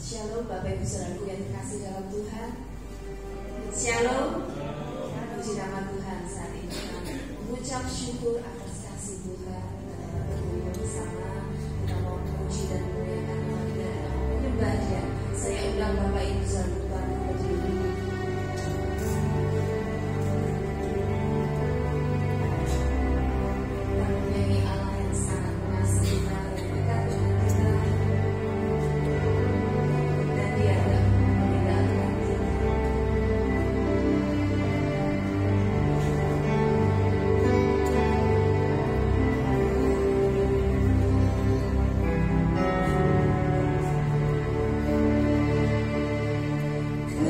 Shalom Bapak Ibu Saudaraku yang dikasihi dalam Tuhan. Shalom. Puji nama Tuhan. Saat ini kami mengucap syukur atas kasih Tuhan. Kita berdua bersama, kita mau memuji dan memuliakan nama Dia, menyembah Dia. Saya undang Bapak Ibu Saudaraku bangkit berdiri. Kau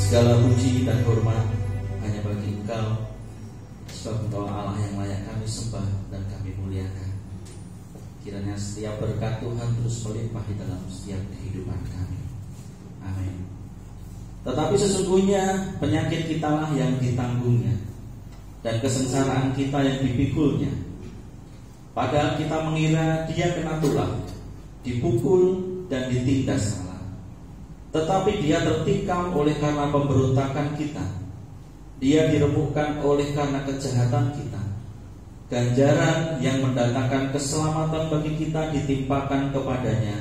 Segala puji dan hormat hanya bagi Engkau, sebab Engkau Allah yang layak kami sembah dan kami muliakan. Kiranya setiap berkat Tuhan terus melimpah di dalam setiap kehidupan kami. Amin. Tetapi sesungguhnya penyakit kita lah yang ditanggungnya, dan kesengsaraan kita yang dipikulnya. Padahal kita mengira dia kena tulah, dipukul dan ditindas Allah. Tetapi dia tertikam oleh karena pemberontakan kita, dia diremukkan oleh karena kejahatan kita. Ganjaran yang mendatangkan keselamatan bagi kita ditimpakan kepadanya,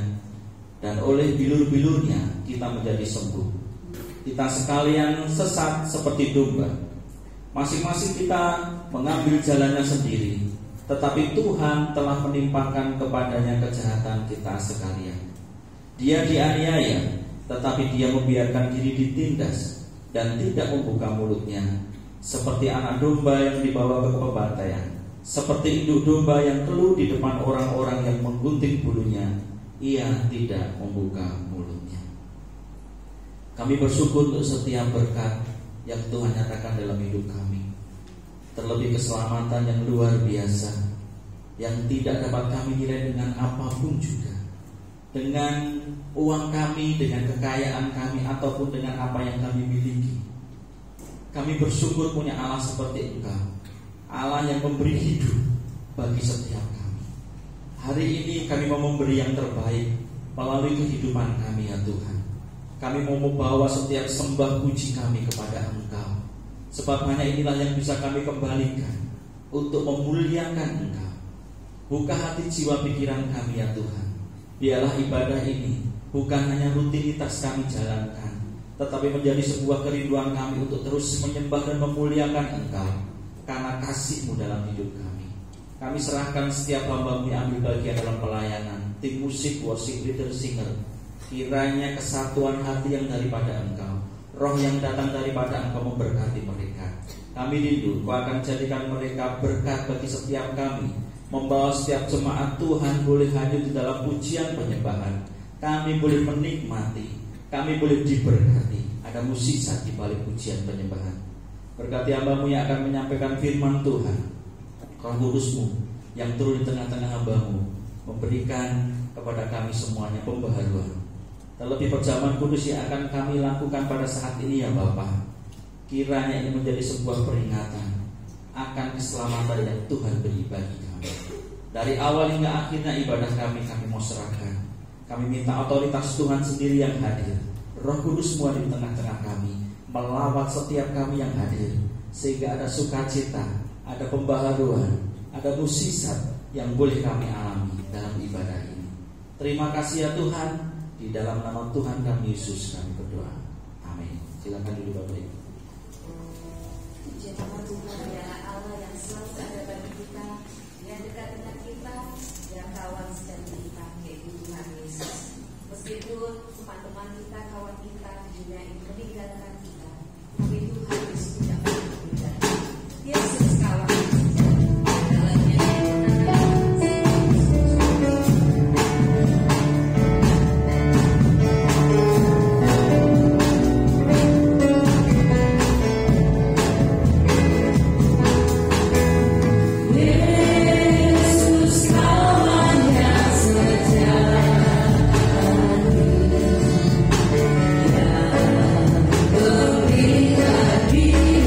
dan oleh bilur-bilurnya kita menjadi sembuh. Kita sekalian sesat seperti domba, masing-masing kita mengambil jalannya sendiri, tetapi Tuhan telah menimpakan kepadanya kejahatan kita sekalian. Dia dianiaya, tetapi dia membiarkan diri ditindas dan tidak membuka mulutnya. Seperti anak domba yang dibawa ke pembantaian, seperti induk domba yang keluh di depan orang-orang yang menggunting bulunya, ia tidak membuka mulutnya. Kami bersyukur untuk setiap berkat yang Tuhan nyatakan dalam hidup kami, terlebih keselamatan yang luar biasa, yang tidak dapat kami nilai dengan apapun juga, dengan uang kami, dengan kekayaan kami, ataupun dengan apa yang kami miliki. Kami bersyukur punya Allah seperti Engkau, Allah yang memberi hidup bagi setiap kami. Hari ini kami mau memberi yang terbaik melalui kehidupan kami, ya Tuhan. Kami mau membawa setiap sembah puji kami kepada Engkau, sebab hanya inilah yang bisa kami kembalikan untuk memuliakan Engkau. Buka hati jiwa pikiran kami, ya Tuhan. Biarlah ibadah ini bukan hanya rutinitas kami jalankan, tetapi menjadi sebuah kerinduan kami untuk terus menyembah dan memuliakan Engkau karena kasih-Mu dalam hidup kami. Kami serahkan setiap hamba-Mu yang ambil bagian dalam pelayanan, tim musik, worship leader, singer. Kiranya kesatuan hati yang daripada Engkau, roh yang datang daripada Engkau memberkati mereka. Kami rindu Kau akan jadikan mereka berkat bagi setiap kami, membawa setiap jemaat Tuhan boleh hadir di dalam pujian penyembahan. Kami boleh menikmati, kami boleh diberkati. Ada mukjizat di balik pujian penyembahan. Berkati hamba-Mu yang akan menyampaikan firman Tuhan. Roh Kudus-Mu yang turun di tengah-tengah hamba-Mu, memberikan kepada kami semuanya pembaharuan. Terlebih perjamuan kudus yang akan kami lakukan pada saat ini, ya Bapa, kiranya ini menjadi sebuah peringatan akan keselamatan yang Tuhan beri bagi kami. Dari awal hingga akhirnya ibadah kami mau serahkan. Kami minta otoritas Tuhan sendiri yang hadir, Roh Kudus-Mu di tengah-tengah kami, melawat setiap kami yang hadir, sehingga ada sukacita, ada pembaharuan, ada mukjizat yang boleh kami alami dalam ibadah ini. Terima kasih, ya Tuhan. Di dalam nama Tuhan kami Yesus kami berdoa. Amin. Silakan duduk Bapak Ibu. Puji nama Tuhan adalah Allah yang selalu ada bagi kita, yang dekat dengan kita, yang kawan sejati kita, yaitu Tuhan Yesus. Meskipun teman-teman kita, kawan kita di dunia ini meninggalkan kita, tapi Tuhan Yesus tidak pernah meninggalkan. Yesus kawan kita. Be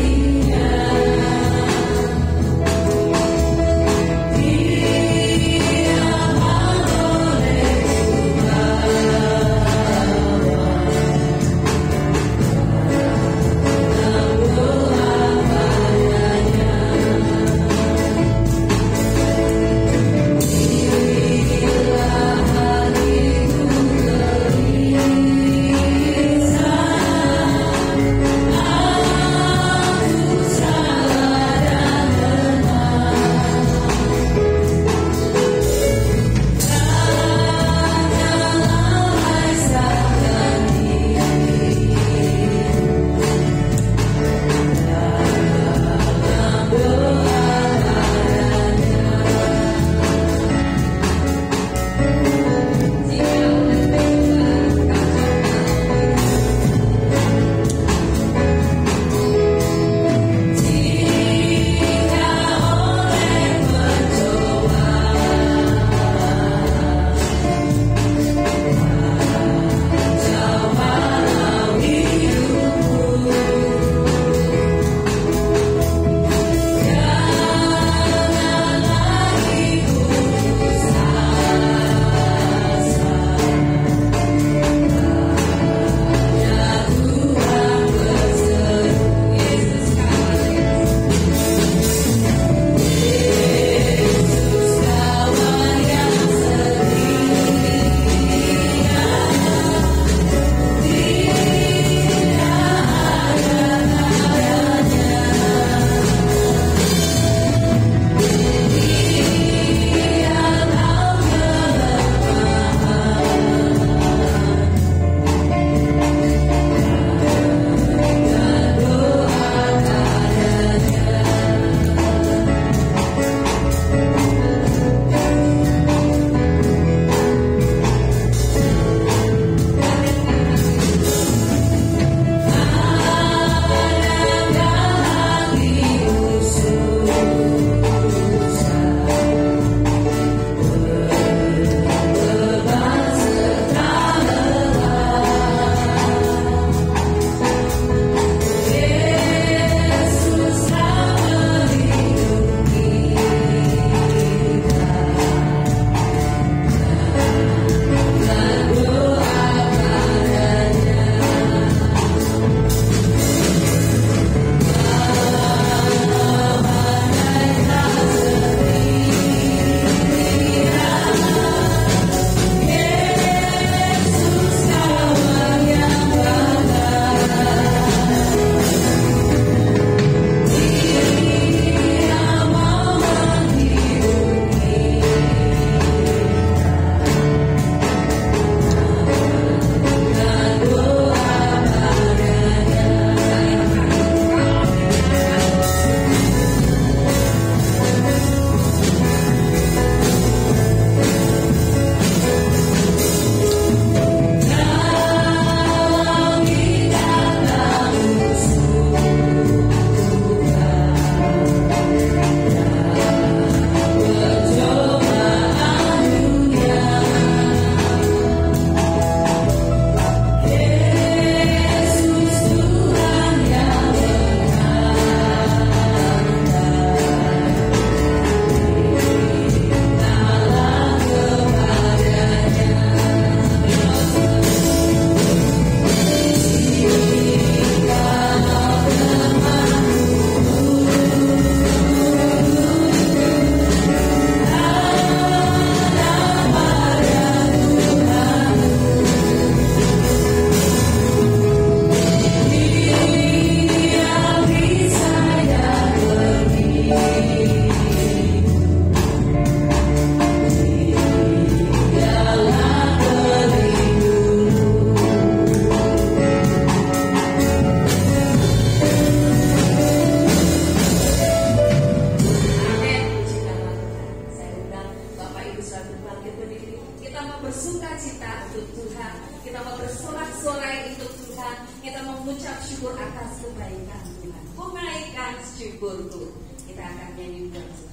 Tuhan. Kita mau bersorak-sorai untuk Tuhan. Kita mengucap syukur atas kebaikan Tuhan. Kebaikan syukurku. Kita akan nyanyi untuk Tuhan.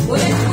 Boleh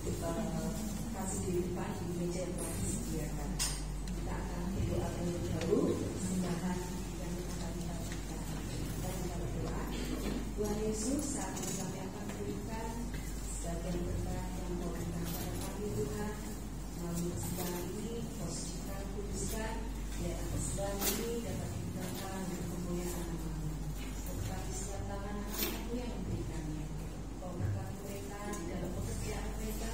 kasih di depan di meja yang telah disediakan. Kita akan berdoa terlebih dahulu sembahan yang akan kita berikan. Dan kita berdoa, Tuhan Yesus, saat ini kami akan berikan sebagian berkat yang Kau berikan pada kami Tuhan melalui persembahan ini. Kau sucikan, kuduskan, biar persembahan ini dapat digunakan untuk kemuliaan nama-Mu. Kau berkati setiap tangan anak-anak-Mu yang memberikannya. Kau berkati mereka di dalam pekerjaan mereka,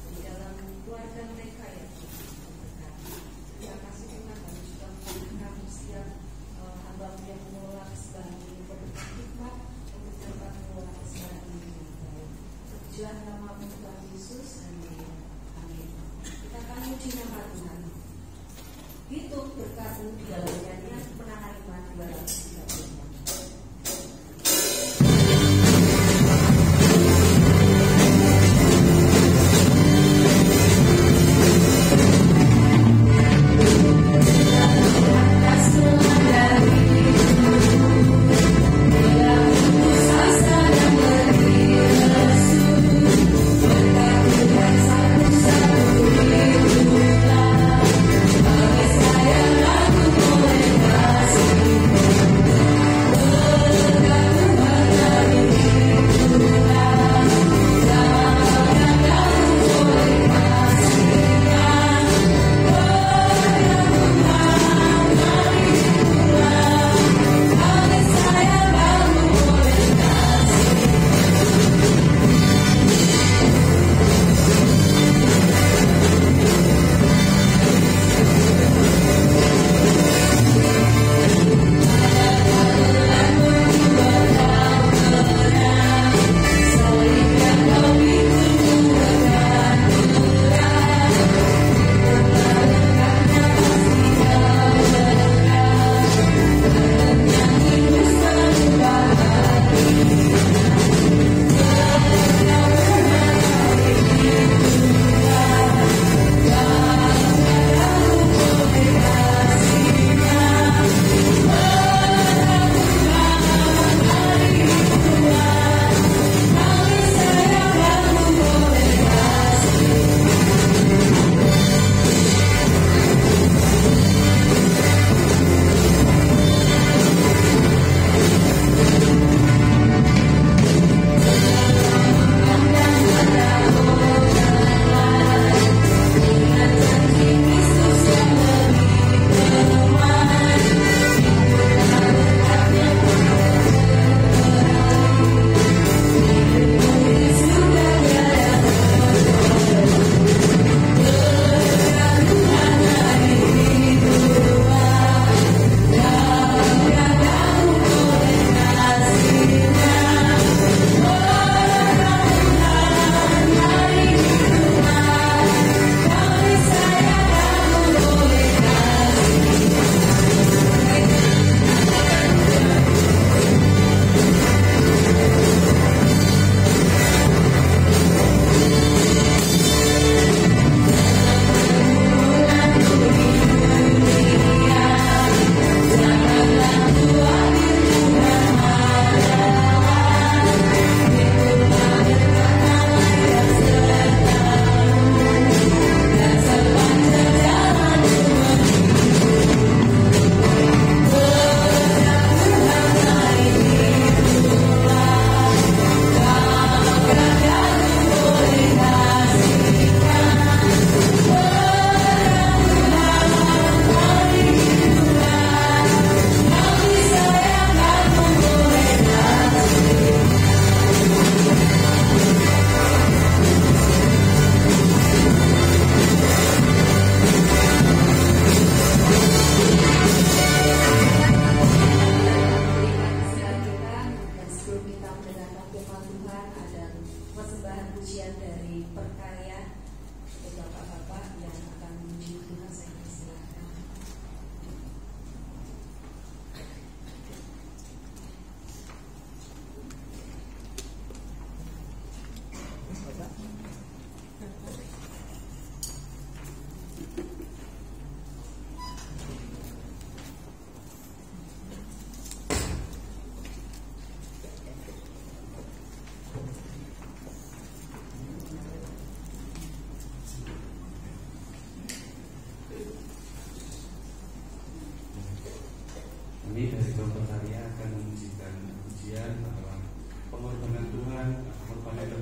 di dalam keluarga mereka yang berkati. Terima kasih Tuhan, kami juga mengingatkan setiap hamba-Mu yang mengelola persembahan ini. Kau berkati hikmat untuk dapat mengelola persembahan ini dengan baik. Terpujilah nama-Mu Tuhan Yesus. Amin. Kita akan puji nama Tuhan. Hidup berkat-Mu di dalam nyanyian Kemenangan Iman 234.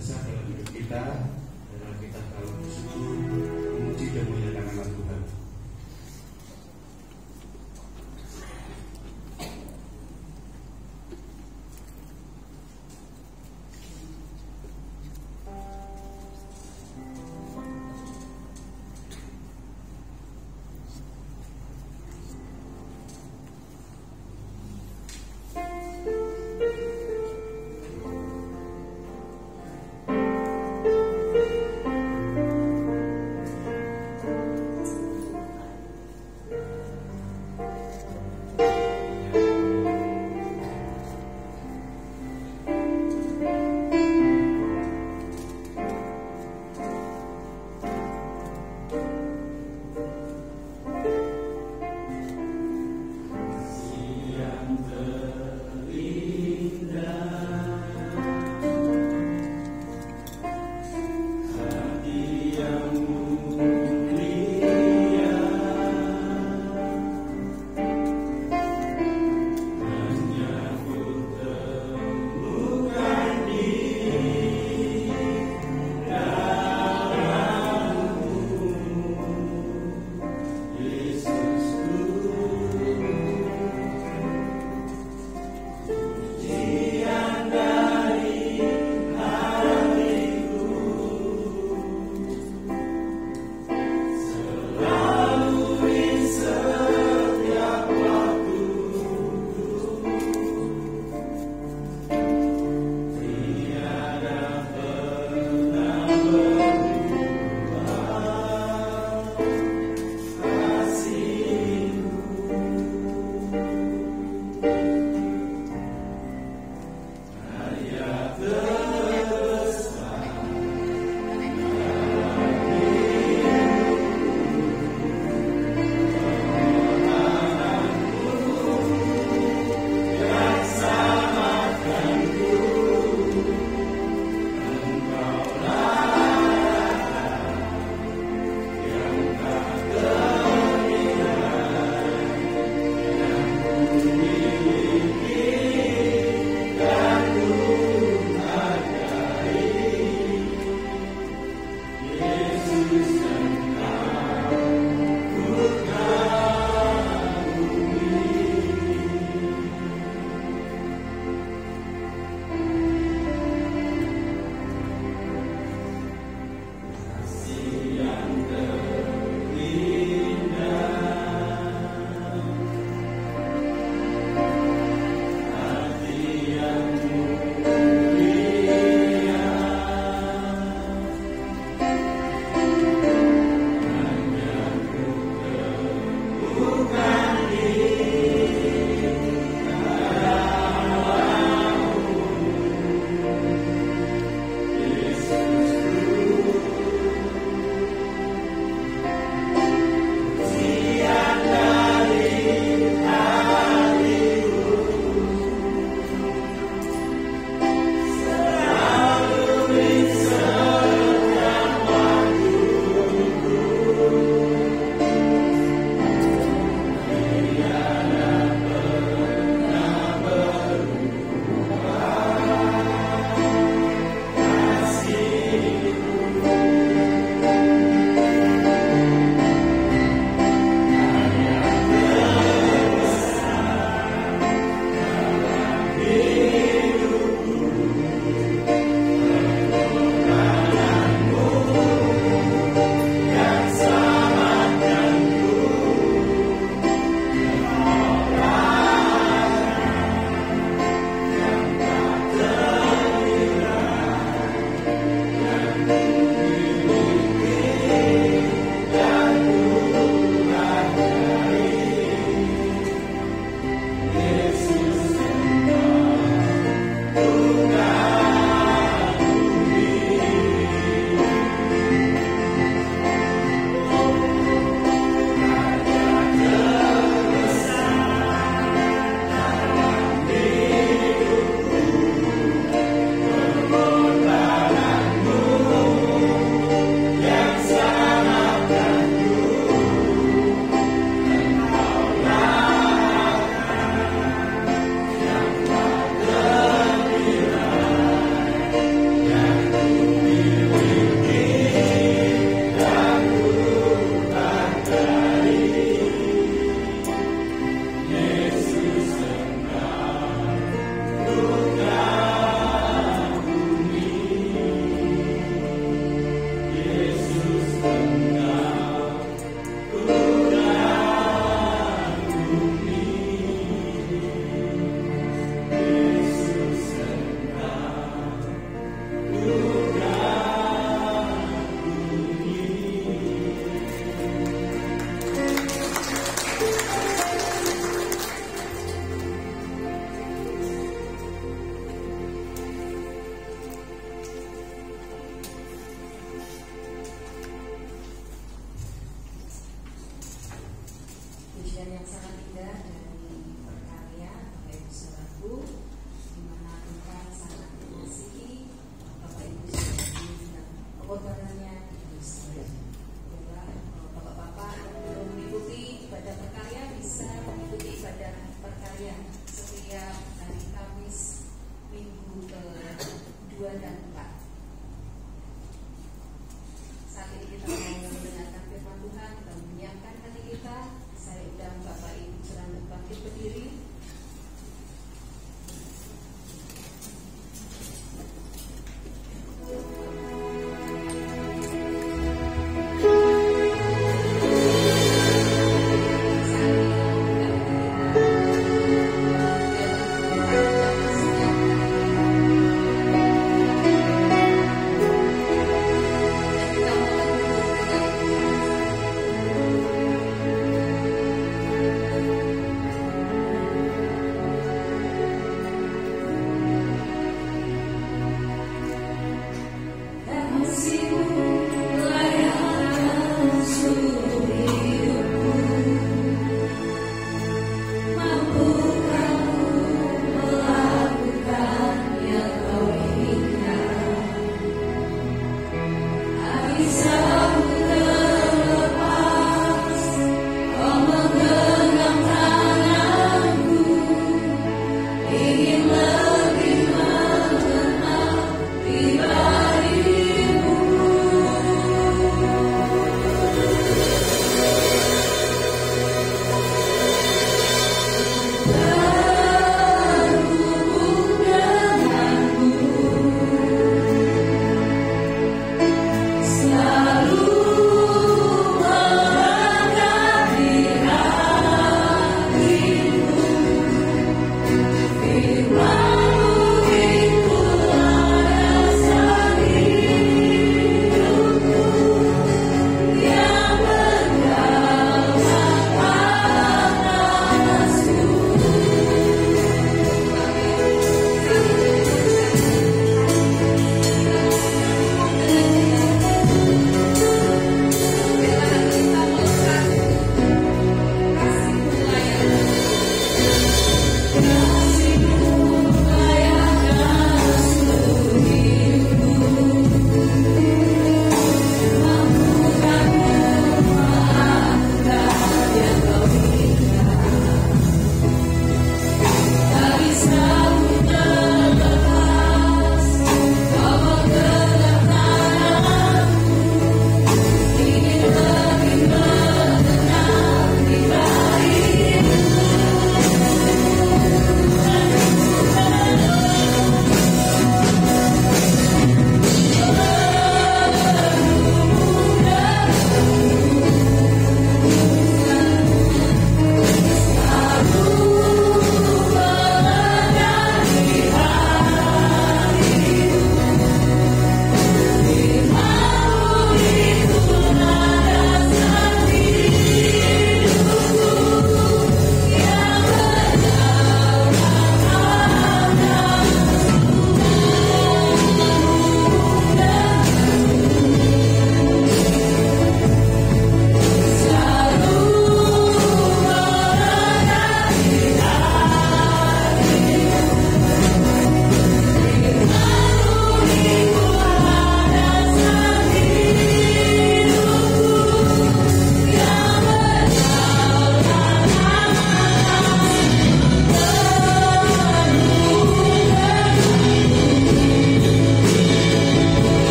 besar dalam hidup kita, adalah kita kalau bersyukur, memuji dan memuliakan nama Tuhan.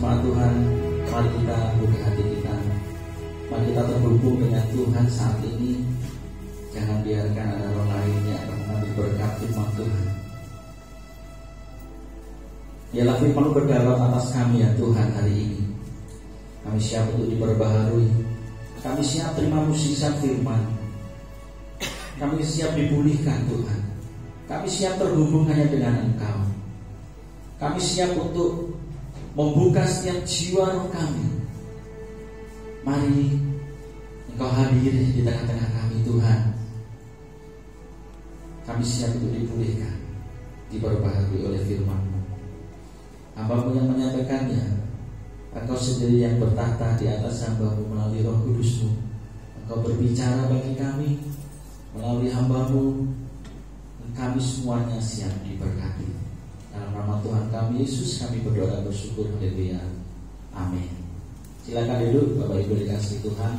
jemaat Tuhan, mari kita buka hati kita. Mari kita terhubung dengan Tuhan saat ini. Jangan biarkan ada orang lain yang akan mengambil berkat firman Tuhan. Biarlah firman berdarat atas kami ya Tuhan hari ini. Kami siap untuk diperbaharui. Kami siap terima mukjizat firman. Kami siap dipulihkan Tuhan. Kami siap terhubung hanya dengan Engkau. Kami siap untuk membuka setiap jiwa roh kami. Mari Engkau hadir di tengah-tengah kami Tuhan. Kami siap untuk dipulihkan, diperbaharui oleh firman-Mu. Hamba-Mu yang menyampaikannya, Engkau sendiri yang bertahta di atas hamba-Mu melalui Roh Kudus-Mu. Engkau berbicara bagi kami melalui hamba-Mu, dan kami semuanya siap diberkati. Dalam nama Tuhan kami Yesus kami berdoa dan bersyukur. Haleluya. Amin. Silakan duduk Bapak Ibu dikasihi Tuhan.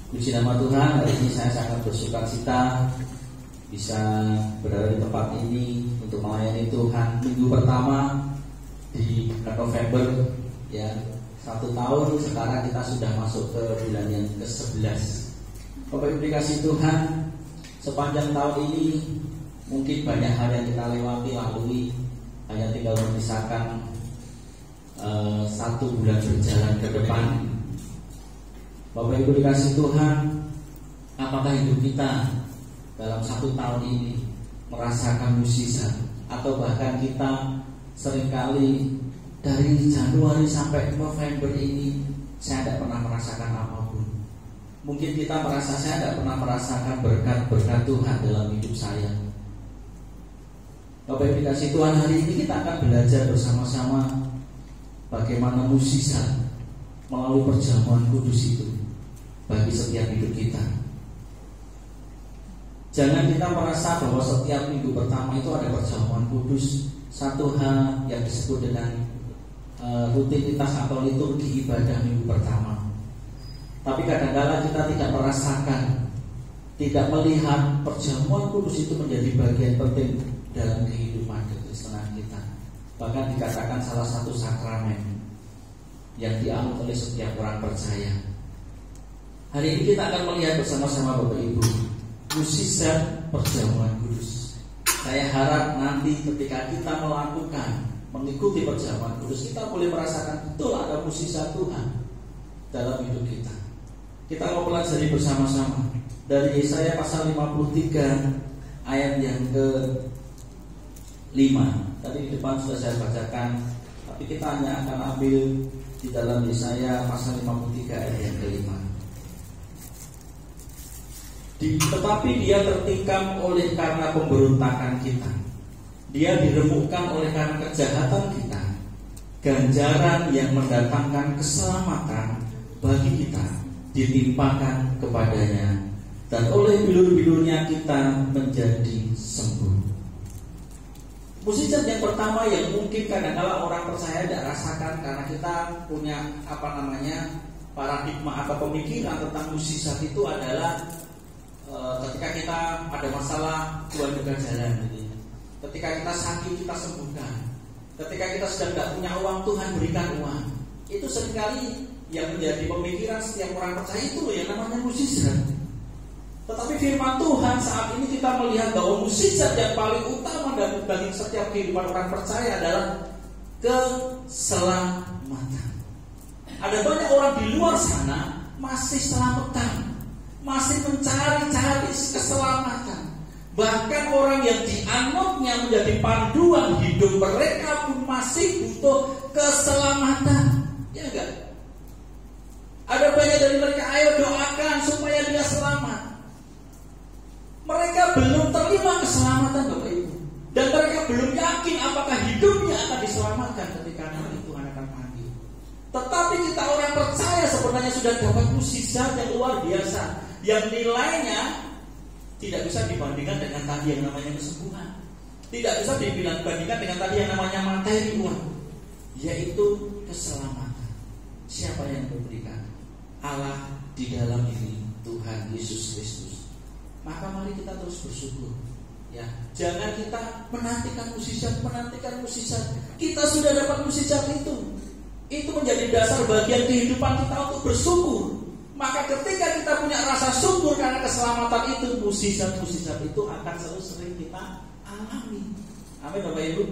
Puji nama Tuhan, hari ini saya sangat bersukacita bisa berada di tempat ini untuk melayani Tuhan. Minggu pertama di November ya, 1 tahun. Sekarang kita sudah masuk ke bulan yang ke-11. Bapak Ibu dikasihi Tuhan, sepanjang tahun ini mungkin banyak hal yang kita lalui. Hanya tinggal menyisakan 1 bulan berjalan ke depan. Bapak Ibu dikasihi Tuhan, apakah hidup kita dalam 1 tahun ini merasakan mukjizat, atau bahkan kita seringkali dari Januari sampai November ini saya tidak pernah merasakan apapun. Mungkin kita merasa saya tidak pernah merasakan berkat-berkat Tuhan dalam hidup saya. Bapak Ibu dikasihi Tuhan, hari ini kita akan belajar bersama-sama bagaimana mukjizat melalui perjamuan kudus itu bagi setiap hidup kita. Jangan kita merasa bahwa setiap minggu pertama itu ada perjamuan kudus, satu hal yang disebut dengan rutinitas atau liturgi ibadah minggu pertama. Tapi kadang-kala kita tidak merasakan, tidak melihat perjamuan kudus itu menjadi bagian penting dalam kehidupan kekristenan kita. Bahkan dikatakan salah satu sakramen yang dianut oleh setiap orang percaya. Hari ini kita akan melihat bersama-sama Bapak Ibu mukjizat perjamuan kudus. Saya harap nanti ketika kita mengikuti perjamuan kudus, kita boleh merasakan betul ada mukjizat Tuhan dalam hidup kita. Kita mau pelajari bersama-sama dari Yesaya pasal 53 ayat yang ke-5. Tadi di depan sudah saya bacakan, tapi kita hanya akan ambil di dalam Yesaya pasal 53 ayat yang ke-5. Tetapi dia tertikam oleh karena pemberontakan kita, dia diremukkan oleh karena kejahatan kita. Ganjaran yang mendatangkan keselamatan bagi kita ditimpakan kepadanya, dan oleh bilur-bilurnya kita menjadi sembuh. Mukjizat yang pertama yang mungkin kadang-kala orang percaya tidak rasakan, karena kita punya paradigma atau pemikiran tentang mukjizat itu adalah ketika kita ada masalah Tuhan buka jalan gitu. Ketika kita sakit kita sembuhkan. Ketika kita sedang tidak punya uang Tuhan berikan uang. Itu seringkali yang menjadi pemikiran setiap orang percaya itu yang namanya mukjizat. Tetapi firman Tuhan saat ini kita melihat bahwa mukjizat yang paling utama bagi setiap kehidupan orang percaya adalah keselamatan. Ada banyak orang di luar sana masih selamatan, masih mencari-cari keselamatan. Bahkan orang yang dianutnya menjadi panduan hidup mereka pun masih butuh keselamatan. Ya enggak? Ada banyak dari mereka, ayo doakan supaya dia selamat. Mereka belum terima keselamatan Bapak Ibu, dan mereka belum yakin apakah hidupnya akan diselamatkan ketika nanti Tuhan akan panggil. Tetapi kita orang percaya sebenarnya sudah dapat mukjizat yang luar biasa, yang nilainya tidak bisa dibandingkan dengan tadi yang namanya kesembuhan, tidak bisa dibandingkan dengan tadi yang namanya materi uang, yaitu keselamatan. Siapa yang memberikan? Allah di dalam diri Tuhan Yesus Kristus. Maka mari kita terus bersyukur. Ya, jangan kita menantikan mukjizat. Kita sudah dapat mukjizat itu. Itu menjadi dasar bagian kehidupan kita untuk bersyukur. Maka ketika kita punya rasa syukur karena keselamatan itu, mukjizat itu akan selalu sering kita alami. Amin Bapak Ibu.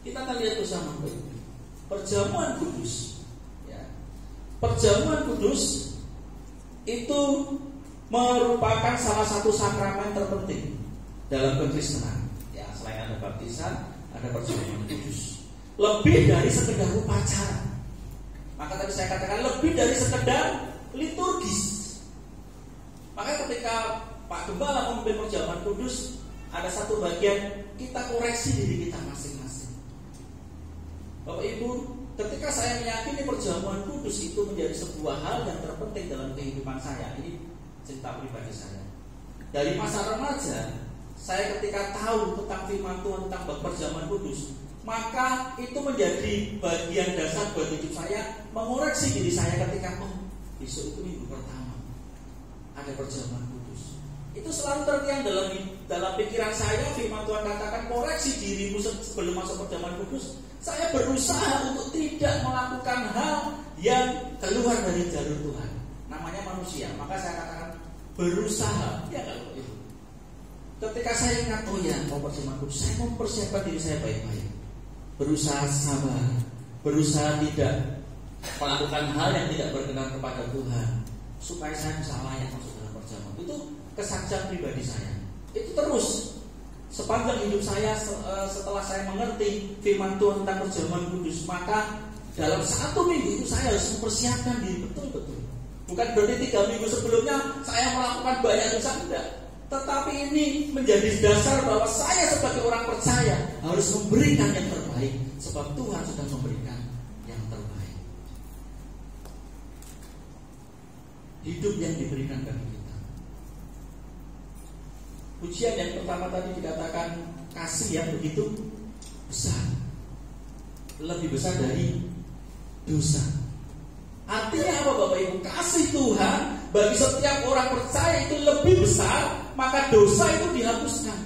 Kita akan lihat bersama Bapak Ibu. Perjamuan kudus. Ya. Perjamuan kudus itu merupakan salah satu sakramen terpenting dalam kekristenan. Ya, selain ada baptisan, ada perjamuan kudus. Lebih dari sekedar upacara. Maka tadi saya katakan lebih dari sekedar liturgis. Maka ketika Pak Gembala memimpin perjamuan kudus, ada satu bagian kita koreksi diri kita masing-masing. Bapak Ibu, ketika saya meyakini perjamuan kudus itu menjadi sebuah hal yang terpenting dalam kehidupan saya. Ini cerita pribadi saya. Dari masa remaja, saya ketika tahu tentang firman Tuhan tentang perjamuan kudus, maka itu menjadi bagian dasar buat hidup saya, mengoreksi diri saya ketika besok itu minggu pertama ada perjamuan kudus. Itu selalu tertiang dalam pikiran saya. Firman Tuhan katakan koreksi dirimu sebelum masuk perjamuan kudus. Saya berusaha untuk tidak melakukan hal yang keluar dari jalur Tuhan. Namanya manusia. Maka saya katakan berusaha. Ya kalau itu. Ketika saya ingat mau perjamuan kudus, saya mempersiapkan diri saya baik-baik. Berusaha sabar, berusaha tidak melakukan hal yang tidak berkenan kepada Tuhan, supaya saya bisa layak masuk dalam perjamuan. Itu kesaksian pribadi saya. Itu terus sepanjang hidup saya. Setelah saya mengerti firman Tuhan tentang perjamuan kudus, maka dalam 1 minggu itu saya harus mempersiapkan diri betul-betul. Bukan berarti 3 minggu sebelumnya saya melakukan banyak dosa, tidak. Tetapi ini menjadi dasar bahwa saya sebagai orang percaya harus memberikan yang terbaik, sebab Tuhan sudah memberikan yang terbaik. Hidup yang diberikan bagi kita. Pujian yang pertama tadi dikatakan kasih yang begitu besar, lebih besar dari dosa. Artinya apa Bapak Ibu? Kasih Tuhan bagi setiap orang percaya itu lebih besar, maka dosa itu dihapuskan.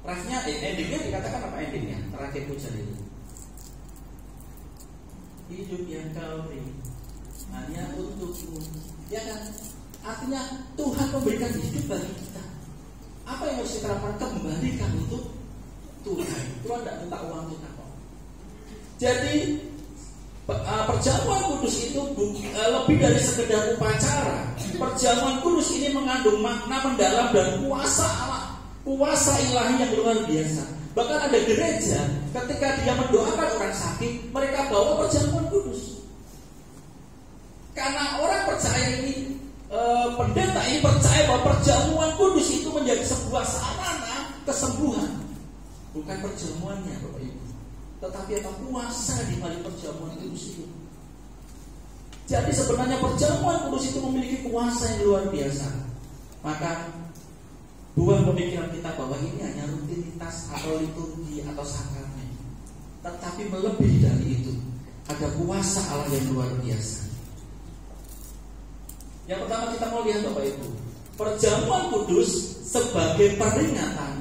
Rasanya endingnya dikatakan apa endingnya? Terakhir pujian itu. Hidup yang kau beri hanya untukmu. Ya kan? Artinya Tuhan memberikan hidup bagi kita. Apa yang harus kita lakukan? Kembalikan untuk Tuhan. Tuhan tidak minta uang kita kok. Jadi perjamuan kudus itu lebih dari sekedar upacara. Perjamuan kudus ini mengandung makna mendalam dan kuasa Allah, kuasa ilahi yang luar biasa. Bahkan ada gereja ketika dia mendoakan orang sakit, mereka bawa perjamuan kudus. Karena orang percaya ini, pendeta ini percaya bahwa perjamuan kudus itu menjadi sebuah sarana kesembuhan. Bukan perjamuannya Bapak Ibu, tetapi apa kuasa di balik perjamuan kudus itu. Jadi sebenarnya perjamuan kudus itu memiliki kuasa yang luar biasa. Maka buang pemikiran kita bahwa ini hanya rutinitas atau liturgi atau sakramen, tetapi melebihi dari itu. Ada kuasa Allah yang luar biasa. Yang pertama kita mau lihat Bapak Ibu, perjamuan kudus sebagai peringatan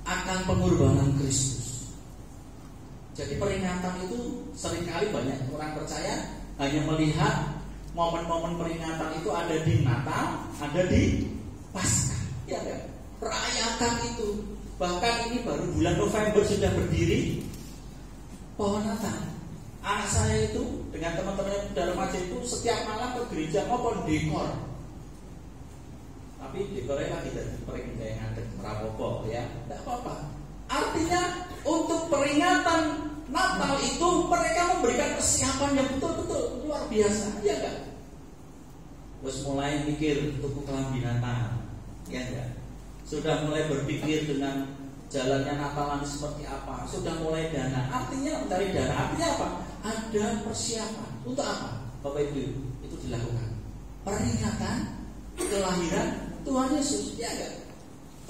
akan pengorbanan Kristus. Jadi peringatan itu seringkali banyak orang percaya hanya melihat momen-momen peringatan itu ada di Natal, ada di Paskah. Ya kan? Rayakan itu. Bahkan ini baru bulan November sudah berdiri pohon Natal. Anak saya itu dengan teman-temannya muda remaja itu setiap malam ke gereja maupun dekor. Tapi dekornya lagi dari peringatan yang ada merapopo ya, tidak apa-apa. Artinya untuk peringatan Natal itu mereka memberikan persiapan yang betul-betul luar biasa, ya enggak? Terus mulai mikir tuku kelambi Natal, ya enggak? Sudah mulai berpikir dengan jalannya Natal nanti seperti apa. Sudah mulai dana. Artinya mencari dana. Artinya apa? Ada persiapan. Untuk apa? Bapak Ibu, itu dilakukan. Peringatan kelahiran Tuhan Yesus, ya enggak?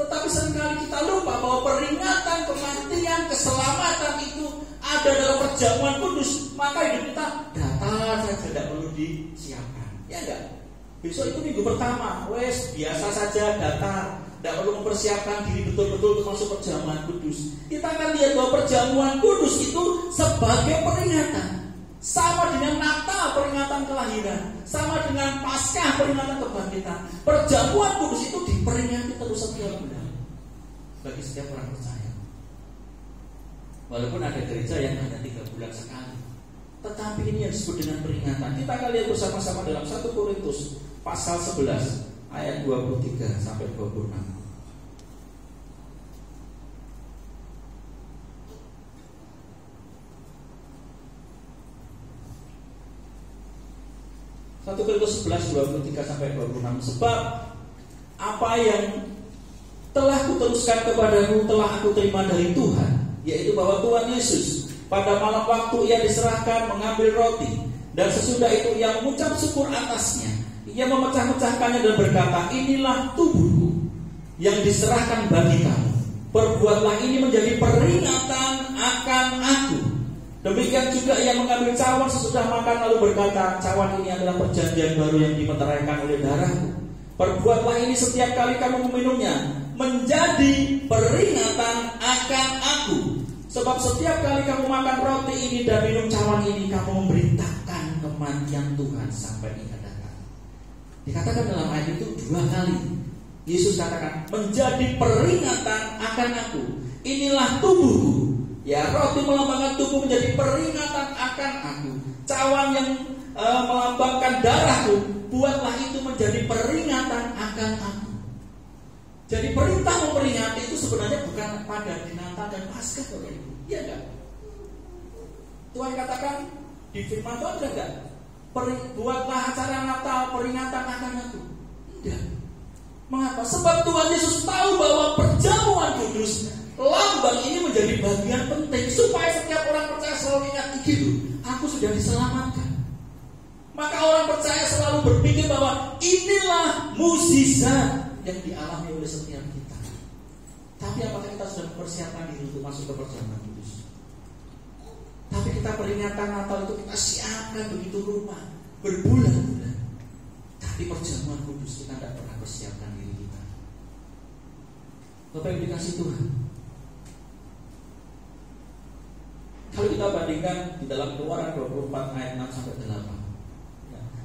Tetapi seringkali kita lupa bahwa peringatan kematian, keselamatan itu ada dalam perjalanan perjamuan kudus, maka hidup kita datar saja, tidak perlu disiapkan. Ya enggak? Besok itu minggu pertama, biasa saja datar, tidak perlu mempersiapkan diri betul-betul untuk masuk perjamuan kudus. Kita akan lihat bahwa perjamuan kudus itu sebagai peringatan, sama dengan Natal peringatan kelahiran, sama dengan Paskah peringatan kebangkitan. Perjamuan kudus itu diperingati terus setiap bulan bagi setiap orang percaya. Walaupun ada gereja yang hanya 3 bulan sekali, tetapi ini yang disebut dengan peringatan. Kita akan lihat bersama-sama dalam 1 Korintus pasal 11 ayat 23 sampai 26. Satu Korintus 11 23 sampai 26. Sebab apa yang telah kuteruskan kepadamu telah aku terima dari Tuhan, yaitu bahwa Tuhan Yesus pada malam waktu ia diserahkan mengambil roti, dan sesudah itu ia mengucap syukur atasnya. Ia memecah-mecahkannya dan berkata, inilah tubuhku yang diserahkan bagi kamu. Perbuatlah ini menjadi peringatan akan aku. Demikian juga ia mengambil cawan sesudah makan lalu berkata, cawan ini adalah perjanjian baru yang dimeteraikan oleh darahku. Perbuatlah ini setiap kali kamu meminumnya menjadi peringatan akan aku. Sebab setiap kali kamu makan roti ini dan minum cawan ini, kamu memberitakan kematian Tuhan sampai ia datang. Dikatakan dalam ayat itu 2 kali. Yesus katakan menjadi peringatan akan aku. Inilah tubuhku. Ya, roti melambangkan tubuh menjadi peringatan akan aku. Cawan yang melambangkan darahku, buatlah itu menjadi peringatan akan aku. Jadi perintah memperingati itu sebenarnya bukan pada di Natal dan Paskah, Bapak Ibu. Iya enggak? Tuhan katakan di firman Tuhan enggak? Buatlah acara Natal peringatan akan aku. Tidak. Mengapa? Sebab Tuhan Yesus tahu bahwa perjamuan kudus, lambang ini menjadi bagian penting supaya setiap orang percaya selalu ingat begitu. Aku sudah diselamatkan. Maka orang percaya selalu berpikir bahwa inilah mukjizat yang dialami oleh setiap kita. Tapi apakah kita sudah mempersiapkan diri untuk masuk ke perjamuan kudus? Tapi kita peringatan Natal itu kita siapkan begitu rupa, berbulan-bulan. Tapi perjamuan kudus kita tidak pernah persiapkan diri kita. Bapak Ibu dikasih Tuhan. Kalau kita bandingkan di dalam Keluaran 24 ayat 6 sampai 8.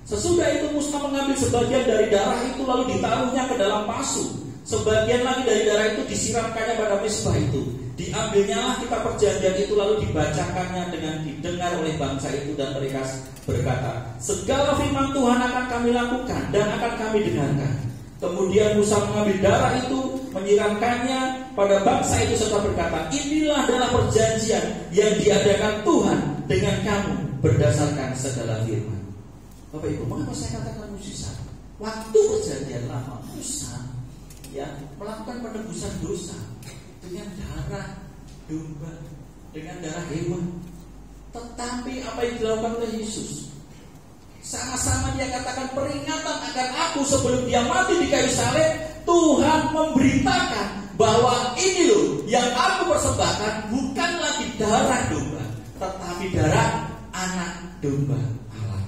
Sesudah itu Musa mengambil sebagian dari darah itu lalu ditaruhnya ke dalam pasu. Sebagian lagi dari darah itu disiramkannya pada mezbah itu. Diambilnyalah kita perjanjian itu lalu dibacakannya dengan didengar oleh bangsa itu, dan mereka berkata, segala firman Tuhan akan kami lakukan dan akan kami dengarkan. Kemudian Musa mengambil darah itu, menyiramkannya pada bangsa itu serta berkata, inilah adalah perjanjian yang diadakan Tuhan dengan kamu berdasarkan segala firman. Bapak Ibu, mengapa saya katakan mukjizat? Waktu perjanjian lama Musa melakukan penebusan dosa dengan darah domba, dengan darah hewan. Tetapi apa yang dilakukan oleh Yesus, sama-sama dia katakan peringatan akan aku sebelum dia mati di kayu salib. Tuhan memberitakan bahwa ini loh yang aku persembahkan bukan lagi darah domba, tetapi darah anak domba Allah.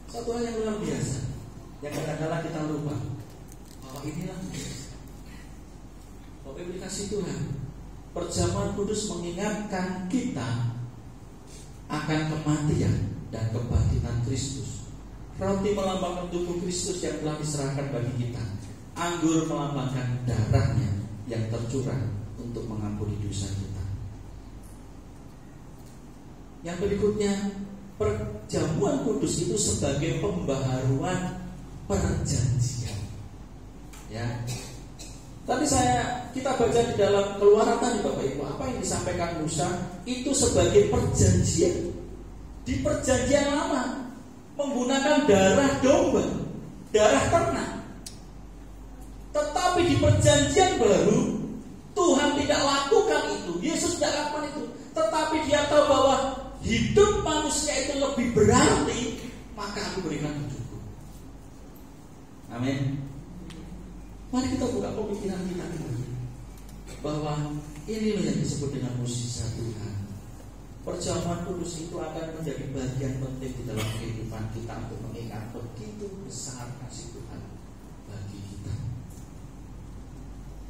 Satu hal yang luar biasa yang kadang-kadang kita lupa bahwa inilah Bapak Ibu dikasih Tuhan. Perjamuan kudus mengingatkan kita akan kematian dan kebangkitan Kristus. Roti melambangkan tubuh Kristus yang telah diserahkan bagi kita. Anggur melambangkan darahnya yang tercurah untuk mengampuni dosa kita. Yang berikutnya, perjamuan kudus itu sebagai pembaharuan perjanjian. Ya. Tadi kita baca di dalam Keluaran tadi Bapak Ibu, apa yang disampaikan Musa itu sebagai perjanjian. Di perjanjian lama menggunakan darah domba, darah ternak. Tetapi di perjanjian baru Tuhan tidak lakukan itu, Yesus tidak lakukan itu. Tetapi dia tahu bahwa hidup manusia itu lebih berarti, maka aku berikan hidupku. Amin. Mari kita buka pemikiran kita bahwa ini yang disebut dengan mukjizat Tuhan. perjamuan kudus itu akan menjadi bagian penting di dalam kehidupan kita untuk mengingat begitu besar kasih Tuhan bagi kita.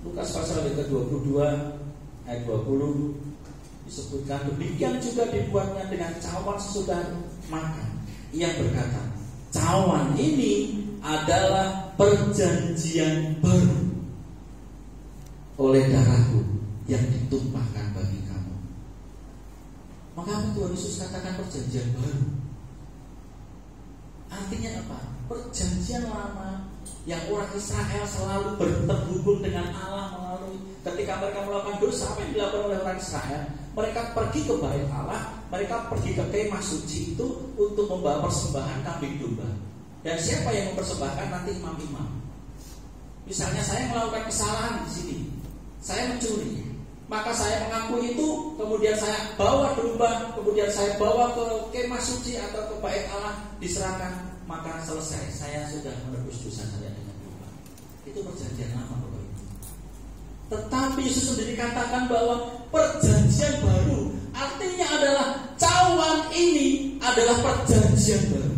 Lukas pasal yang ke-22 ayat 20 disebutkan, demikian juga dibuatnya dengan cawan sesudah makan. Ia berkata, cawan ini adalah perjanjian baru oleh darahku yang ditumpahkan bagi kamu. Maka Tuhan Yesus katakan perjanjian baru. Artinya apa? Perjanjian lama yang orang Israel selalu terhubung dengan Allah melalui ketika mereka melakukan dosa. Apa yang dilakukan oleh orang Israel? Mereka pergi ke bait Allah, mereka pergi ke kemah suci itu untuk membawa persembahan kambing domba. Dan siapa yang mempersembahkan? Nanti imam-imam. Misalnya saya melakukan kesalahan di sini, saya mencuri, maka saya mengaku itu, kemudian saya bawa domba, kemudian saya bawa ke kemah suci atau ke bait Allah, diserahkan, maka selesai. Saya sudah menebus dosa saya dengan domba. Itu perjanjian lama, Bapak Ibu. Tetapi Yesus sendiri katakan bahwa perjanjian baru, artinya adalah cawan ini adalah perjanjian baru.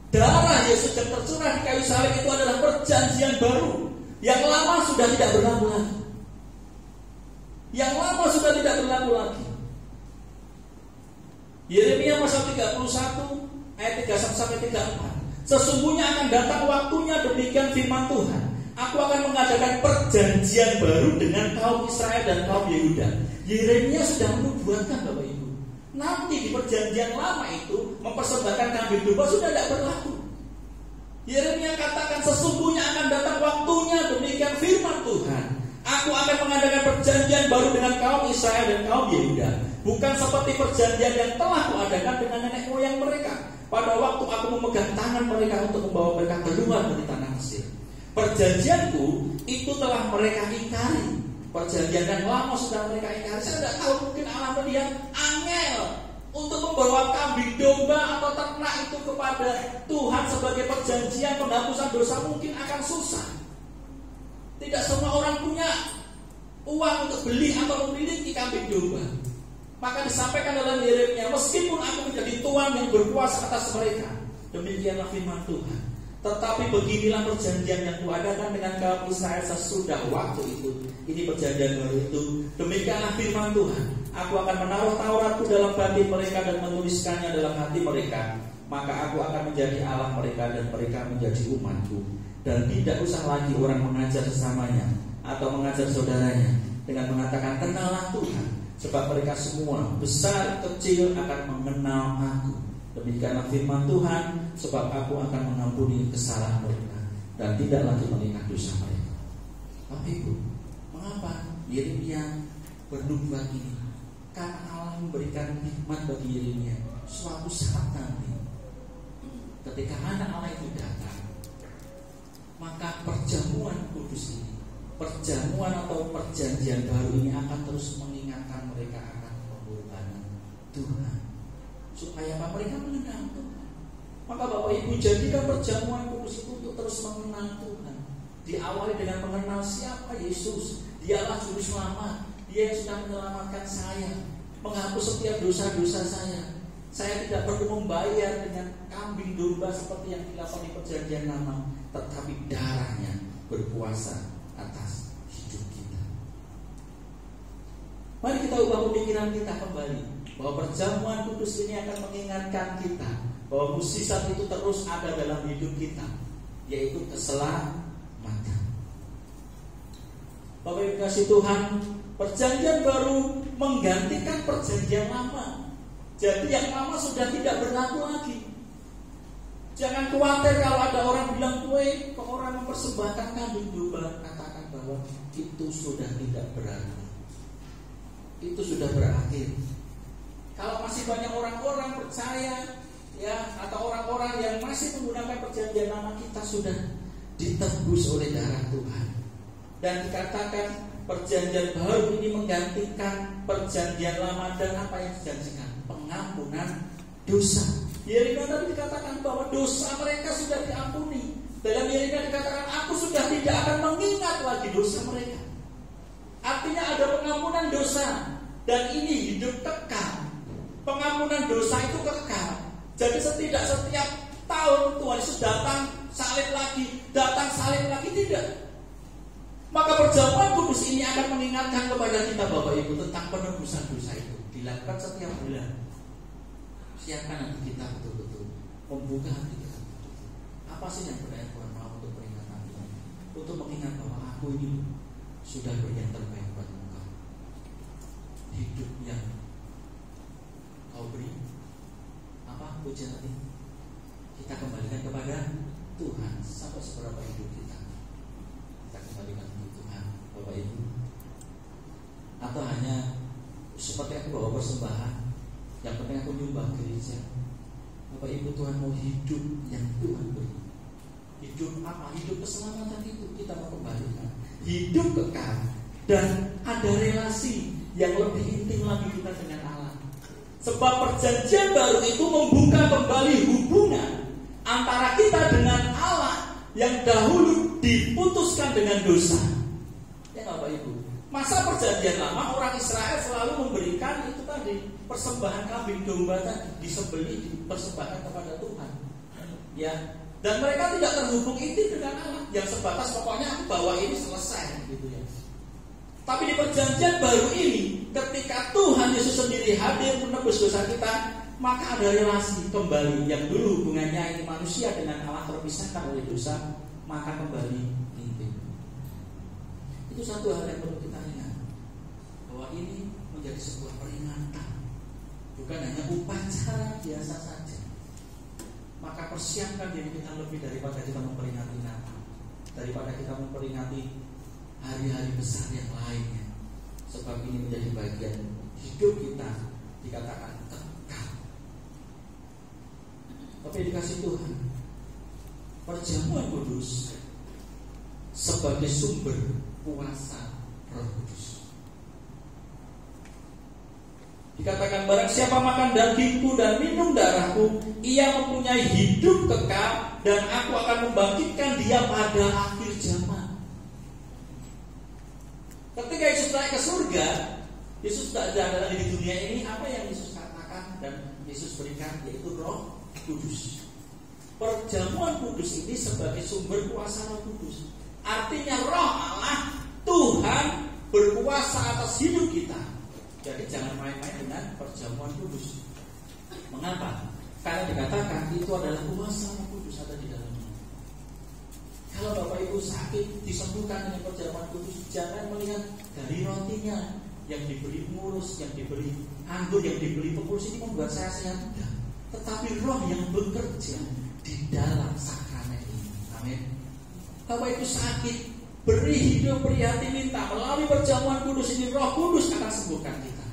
Darah Yesus yang tercurah di kayu salib itu adalah perjanjian baru. Yang lama sudah tidak berlaku lagi. Yang lama sudah tidak berlaku lagi. Yeremia pasal 31 ayat 31-34. Sesungguhnya akan datang waktunya, demikian firman Tuhan, aku akan mengadakan perjanjian baru dengan kaum Israel dan kaum Yehuda. Yeremia sudah menubuatkan, Bapak Ibu, nanti di perjanjian lama itu mempersembahkan kambing domba sudah tidak berlaku. Yeremia katakan sesungguhnya akan datang waktunya, demikian firman Tuhan, aku akan mengadakan perjanjian baru dengan kaum Israel dan kaum Yehuda, bukan seperti perjanjian yang telah kuadakan dengan nenek moyang mereka pada waktu aku memegang tangan mereka untuk membawa mereka keluar dari tanah Mesir. Perjanjianku itu telah mereka ingkari. Perjanjian yang lama sudah mereka ingkari. Saya tidak tahu, mungkin Allah melihat angel untuk membawa kambing domba atau ternak itu kepada Tuhan sebagai perjanjian penghapusan dosa mungkin akan susah. Tidak semua orang punya uang untuk beli atau memiliki kambing domba. Maka disampaikan dalam Yeremia, meskipun aku menjadi Tuhan yang berkuasa atas mereka, demikianlah firman Tuhan, tetapi beginilah perjanjian yang kuadakan dengan kaum Israel sesudah waktu itu. Ini perjanjian baru itu. Demikianlah firman Tuhan, aku akan menaruh Tauratku dalam batin mereka dan menuliskannya dalam hati mereka. Maka aku akan menjadi Allah mereka dan mereka menjadi umatku. Dan tidak usah lagi orang mengajar sesamanya atau mengajar saudaranya dengan mengatakan kenallah Tuhan, sebab mereka semua besar kecil akan mengenal aku. Demikianlah firman Tuhan, sebab aku akan mengampuni kesalahan mereka dan tidak lagi mengingat dosa mereka. Bapak Ibu, mengapa Yeremia bernubuat ini? Karena Allah memberikan hikmat bagi Yeremia. Suatu saat nanti, ketika anak Allah itu datang, maka perjamuan kudus ini, perjamuan atau perjanjian baru ini akan terus mengingatkan mereka akan pengorbanan Tuhan, supaya apa? Mereka mengenal Tuhan. Maka Bapak Ibu, jadikan perjamuan kudus itu untuk terus mengenal Tuhan. Diawali dengan mengenal siapa Yesus. Dialah juru selamat, Dia yang sudah menyelamatkan saya, menghapus setiap dosa-dosa saya. Saya tidak perlu membayar dengan kambing domba seperti yang dilakukan di perjanjian lama, tetapi darahnya berkuasa atas hidup kita. Mari kita ubah pemikiran kita kembali, bahwa perjamuan kudus ini akan mengingatkan kita bahwa mukjizat itu terus ada dalam hidup kita, yaitu keselamatan. Bapak Ibu kasih Tuhan, perjanjian baru menggantikan perjanjian lama. Jadi yang lama sudah tidak berlaku lagi. Jangan khawatir kalau ada orang bilang kok orang mempersembahkan kambing domba, katakan bahwa itu sudah tidak berlaku. Itu sudah berakhir. Kalau masih banyak orang-orang percaya, ya, atau orang-orang yang masih menggunakan perjanjian lama, kita sudah ditebus oleh darah Tuhan. Dan dikatakan perjanjian baru ini menggantikan perjanjian lama, dan apa yang dijanjikan? Pengampunan dosa. Yeremia tadi dikatakan bahwa dosa mereka sudah diampuni. Dalam Yeremia dikatakan aku sudah tidak akan mengingat lagi dosa mereka. Artinya ada pengampunan dosa, dan ini hidup kekal. Pengampunan dosa itu kekal. Jadi setiap tahun Tuhan Yesus datang salib lagi, tidak. Maka perjamuan kudus ini akan mengingatkan kepada kita Bapak Ibu tentang penebusan dosa itu. Dilakukan setiap bulan. Siapkan hati kita betul-betul, membuka hati kita. Apa sih yang benar Tuhan mau untuk peringatan ini? Untuk mengingat bahwa aku ini sudah beri yang terbaik buat engkau. Hidup yang kau beri, apa pujian tadi? Kita kembalikan kepada Tuhan. Sampai seberapa hidup kita kembalikan ke Tuhan, Bapak Ibu. Atau hanya seperti aku bawa persembahan, yang penting aku nyumbang gereja. Bapak Ibu, Tuhan mau hidup yang Tuhan beri. Hidup apa? Hidup keselamatan itu kita mau kembalikan. Hidup kekal dan ada relasi yang lebih intim lagi kita dengan Allah. Sebab perjanjian baru itu membuka kembali hubungan antara kita dengan Allah yang dahulu diputuskan dengan dosa. Ya Bapak Ibu, masa perjanjian lama orang Israel selalu memberikan itu tadi, persembahan kambing domba tadi, disembelih, dipersembahkan kepada Tuhan. Ya, dan mereka tidak terhubung intim dengan Allah, yang sebatas pokoknya aku bawa ini selesai gitu ya. Tapi di perjanjian baru ini, ketika Tuhan Yesus sendiri hadir menebus dosa kita, maka ada relasi kembali yang dulu hubungannya ini manusia dengan Allah terpisahkan oleh dosa, maka kembali intim. Itu satu hal yang perlu kita ingat, bahwa ini menjadi sebuah peringatan, bukan hanya upacara biasa saja. Maka persiapkan diri kita lebih daripada kita memperingati Natal, daripada kita memperingati hari-hari besar yang lainnya. Sebab ini menjadi bagian hidup kita, dikatakan kekal. Tapi dikasih Tuhan, perjamuan kudus sebagai sumber kuasa Roh Kudus. Dikatakan barang siapa makan dagingku dan minum darahku, ia mempunyai hidup kekal, dan aku akan membangkitkan dia pada akhir zaman. Ketika Yesus naik ke surga, Yesus tidak ada di dunia ini. Apa yang Yesus katakan dan Yesus berikan, yaitu Roh Kudus. Perjamuan kudus ini sebagai sumber kuasa Roh Kudus. Artinya Roh Allah, Tuhan berkuasa atas hidup kita. Jadi jangan main-main dengan perjamuan kudus. Mengapa? Karena dikatakan itu adalah kuasa Roh Kudus ada di dalamnya. Kalau Bapak Ibu sakit disembuhkan dengan perjamuan kudus, jangan melihat dari rotinya yang diberi pengurus, yang diberi anggur, yang diberi pengurus ini membuat saya sehat. Tidak. Tetapi Roh yang bekerja di dalam sakramen ini. Amin. Bapak Ibu sakit, beri hidup, beri hati, minta. Melalui perjamuan kudus ini, Roh Kudus akan sembuhkan kita.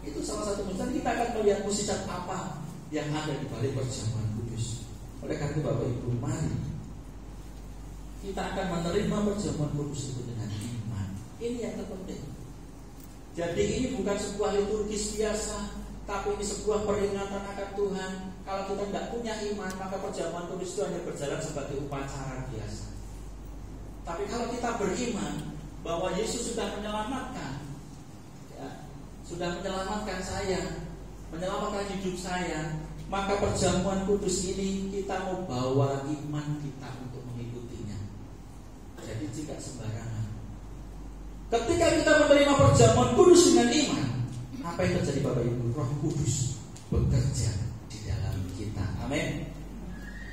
Itu salah satu mujizat. Kita akan melihat mujizat apa yang ada di balik perjamuan kudus. Oleh karena itu Bapak Ibu, mari kita akan menerima perjamuan kudus itu dengan iman. Ini yang terpenting. Jadi ini bukan sebuah liturgis biasa, tapi ini sebuah peringatan akan Tuhan. Kalau kita tidak punya iman, maka perjamuan kudus itu hanya berjalan sebagai upacara biasa. Tapi kalau kita beriman bahwa Yesus sudah menyelamatkan, ya, sudah menyelamatkan saya, menyelamatkan hidup saya, maka perjamuan kudus ini kita mau bawa iman kita untuk mengikutinya. Jadi tidak sembarangan. Ketika kita menerima perjamuan kudus dengan iman, apa yang terjadi Bapak Ibu? Roh Kudus bekerja di dalam kita. Amin.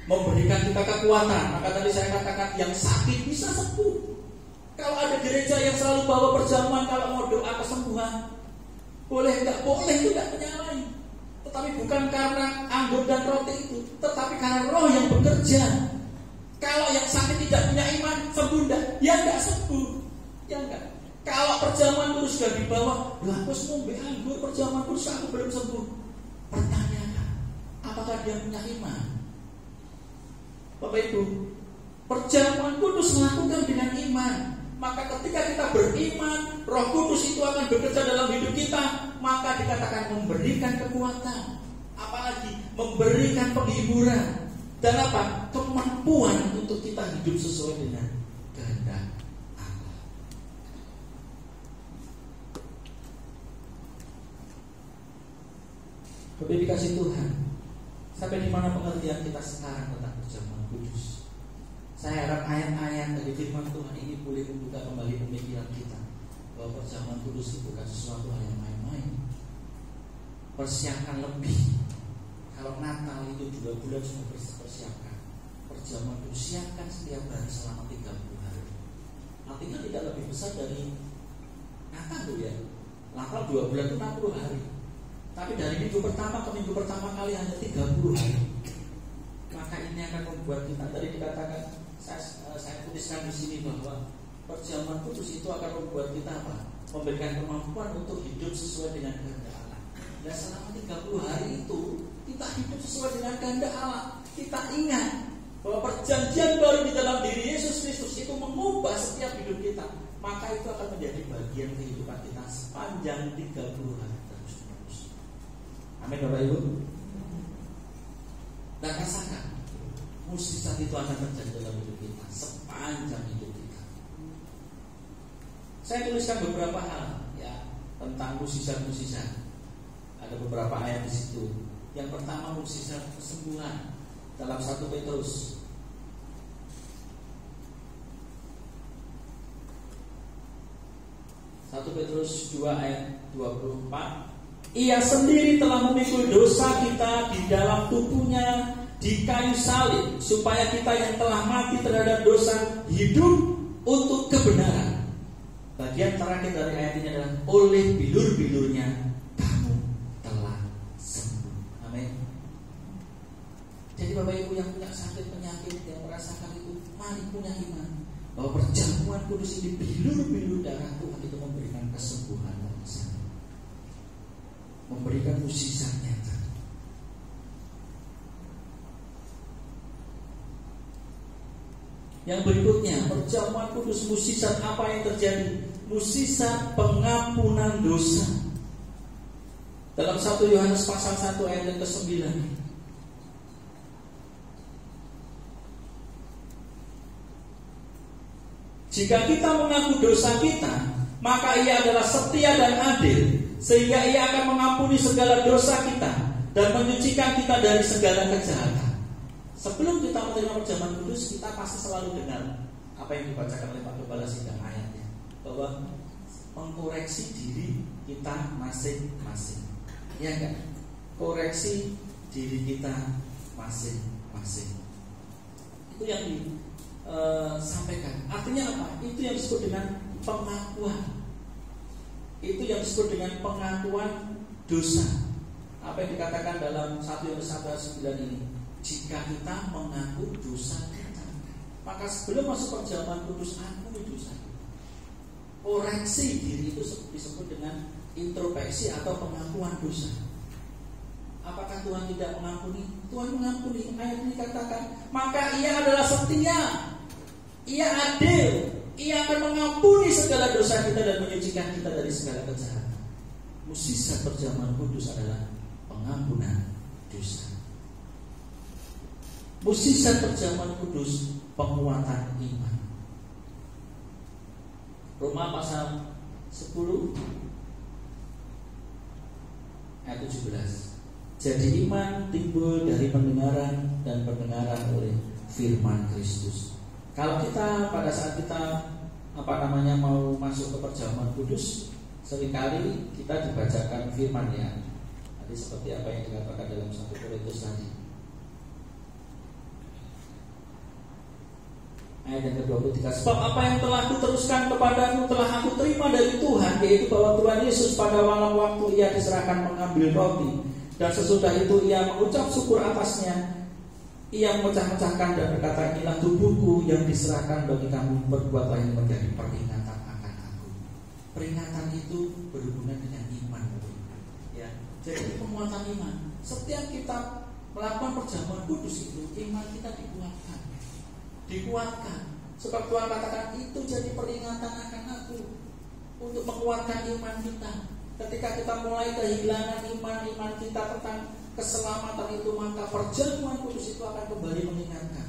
Memberikan kita kekuatan. Maka tadi saya katakan yang sakit bisa sembuh. Kalau ada gereja yang selalu bawa perjamuan, kalau mau doa kesembuhan, boleh enggak? Boleh, tidak menyalahi. Tetapi bukan karena anggur dan roti itu, tetapi karena Roh yang bekerja. Kalau yang sakit tidak punya iman, sembuh enggak? Ya enggak sembuh. Ya enggak. Kalau perjamuan kudus sudah dibawa, lah aku ngombe anggur perjamuan kudus aku belum sembuh. Pertanyakan, apakah dia punya iman? Bapak Ibu, perjamuan kudus melakukan dengan iman. Maka ketika kita beriman, Roh Kudus itu akan bekerja dalam hidup kita. Maka dikatakan memberikan kekuatan, apalagi memberikan penghiburan, dan apa? Kemampuan untuk kita hidup sesuai dengan kehendak Allah. Bapak dikasih Tuhan, sampai di mana pengertian kita sekarang tentang perjamuan kudus? Saya harap ayat-ayat dari firman Tuhan ini boleh membuka kembali pemikiran kita bahwa perjamuan kudus itu bukan sesuatu hal yang main-main. Persiapkan lebih. Kalau Natal itu 2 bulan sudah persiapkan. Perjamuan kudus siapkan setiap hari selama 30 hari. Artinya tidak lebih besar dari Natal tuh ya. Natal 2 bulan itu 60 hari. Tapi dari minggu pertama ke minggu pertama kali hanya 30 hari. Maka ini akan membuat kita, tadi dikatakan, saya tuliskan di sini bahwa perjamuan kudus itu akan membuat kita apa? Memberikan kemampuan untuk hidup sesuai dengan kehendak Allah. Dan selama 30 hari itu kita hidup sesuai dengan kehendak Allah. Kita ingat bahwa perjanjian baru di dalam diri Yesus Kristus itu mengubah setiap hidup kita. Maka itu akan menjadi bagian kehidupan kita sepanjang 30 hari terus-menerus. Amin Bapak Ibu. Dan rasakan mukjizat itu akan terjadi dalam hidup kita sepanjang hidup kita. Saya tuliskan beberapa hal ya tentang mukjizat-mukjizat. Ada beberapa ayat di situ. Yang pertama mukjizat kesembuhan dalam 1 Petrus. 1 Petrus 2 ayat 24. Ia sendiri telah memikul dosa kita di dalam tubuhnya di kayu salib, supaya kita yang telah mati terhadap dosa hidup untuk kebenaran. Bagian terakhir dari ayat ini adalah oleh bilur-bilurnya kamu telah sembuh. Amin. Jadi Bapak Ibu yang punya sakit penyakit, yang merasakan itu, mari punya iman bahwa perjamuan kudus ini bilur-bilur darah Tuhan itu memberikan kesembuhan bagi saya, memberikan mukjizat nyata. Yang berikutnya, perjamuan kudus, mukjizat apa yang terjadi? Mukjizat pengampunan dosa. Dalam 1 Yohanes pasal 1 ayat yang ke-9. Jika kita mengaku dosa kita, maka Ia adalah setia dan adil, sehingga Ia akan mengampuni segala dosa kita dan menyucikan kita dari segala kejahatan. Sebelum kita menerima perjamuan kudus, kita pasti selalu dengar apa yang dibacakan oleh Pak Gembala Sidang ayatnya, bahwa mengkoreksi diri kita masing-masing. Ya kan? Koreksi diri kita masing-masing. Itu yang disampaikan. Artinya apa? Itu yang disebut dengan pengakuan. Itu yang disebut dengan pengakuan dosa. Apa yang dikatakan dalam 1 Yohanes 1:9 ini? Jika kita mengaku dosa kita, maka sebelum masuk perjamuan kudus, akui dosa. Koreksi diri itu disebut dengan introspeksi atau pengakuan dosa. Apakah Tuhan tidak mengampuni? Tuhan mengampuni. Ayat ini katakan, maka Ia adalah setia, Ia adil, Ia akan mengampuni segala dosa kita dan menyucikan kita dari segala kejahatan. Mukjizat perjamuan kudus adalah pengampunan dosa. Mukjizat perjamuan kudus, penguatan iman. Roma pasal 10 ayat 17. Jadi iman timbul dari pendengaran, dan pendengaran oleh firman Kristus. Kalau kita pada saat kita mau masuk ke perjamuan kudus, seringkali kita dibacakan firman ya. Tadi seperti apa yang dikatakan dalam 1 Korintus tadi. Ayat yang ke-23. Sebab apa yang telah kuteruskan kepadamu telah aku terima dari Tuhan, yaitu bahwa Tuhan Yesus pada malam waktu Ia diserahkan mengambil roti, dan sesudah itu Ia mengucap syukur atasnya, Ia memecah-mecahkan dan berkata, inilah tubuhku yang diserahkan bagi kamu, berbuatlah ini menjadi peringatan akan aku. Peringatan itu berhubungan dengan iman, ya. Jadi penguatan iman. Setiap kita melakukan perjamuan kudus itu, iman kita dikuatkan. Sebab Tuhan katakan itu jadi peringatan akan aku, untuk menguatkan iman kita. Ketika kita mulai kehilangan iman kita tentang keselamatan itu, maka perjamuan kudus itu akan kembali mengingatkan,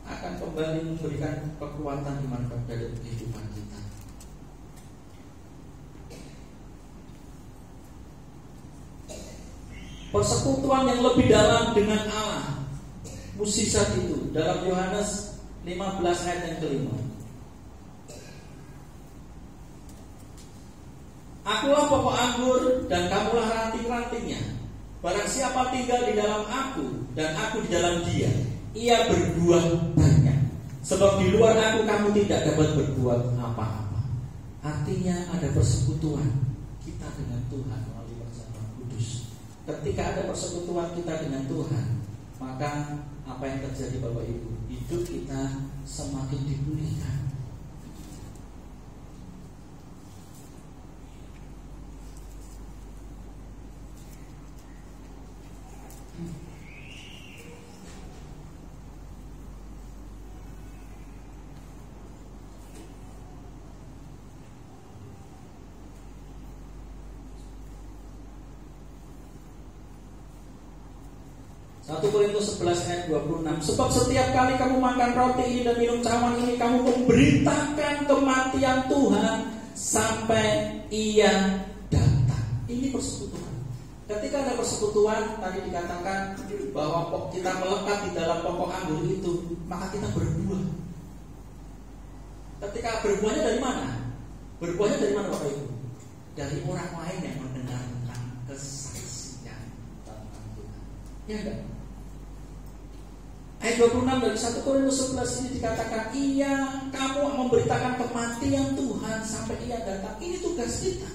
akan kembali memberikan kekuatan iman pada kehidupan kita. persekutuan yang lebih dalam dengan Allah. Mukjizat itu dalam Yohanes 15 ayat yang kelima. Akulah pokok anggur dan kamulah ranting-rantingnya. Barang siapa tinggal di dalam aku dan aku di dalam dia, ia berbuah banyak. Sebab di luar aku kamu tidak dapat berbuat apa-apa. Artinya ada persekutuan kita dengan Tuhan melalui perjamuan kudus. Ketika ada persekutuan kita dengan Tuhan, maka apa yang terjadi Bapak Ibu? Hidup kita semakin dipulihkan. Satu Korintus 11 ayat 26. Sebab setiap kali kamu makan roti ini dan minum cawan ini, kamu memberitakan kematian Tuhan sampai Ia datang. Ini persekutuan. Ketika ada persekutuan, tadi dikatakan bahwa kita melekat di dalam pokok anggur itu, maka kita berbuah. Ketika berbuahnya dari mana? Berbuahnya dari mana Bapak Ibu? Dari orang lain yang mendengar tentang kesaksian tentang Tuhan. Ya enggak? Ayat 26 dari 1 Korintus 11 ini dikatakan, iya, kamu memberitakan kematian Tuhan sampai Ia datang. Ini tugas kita.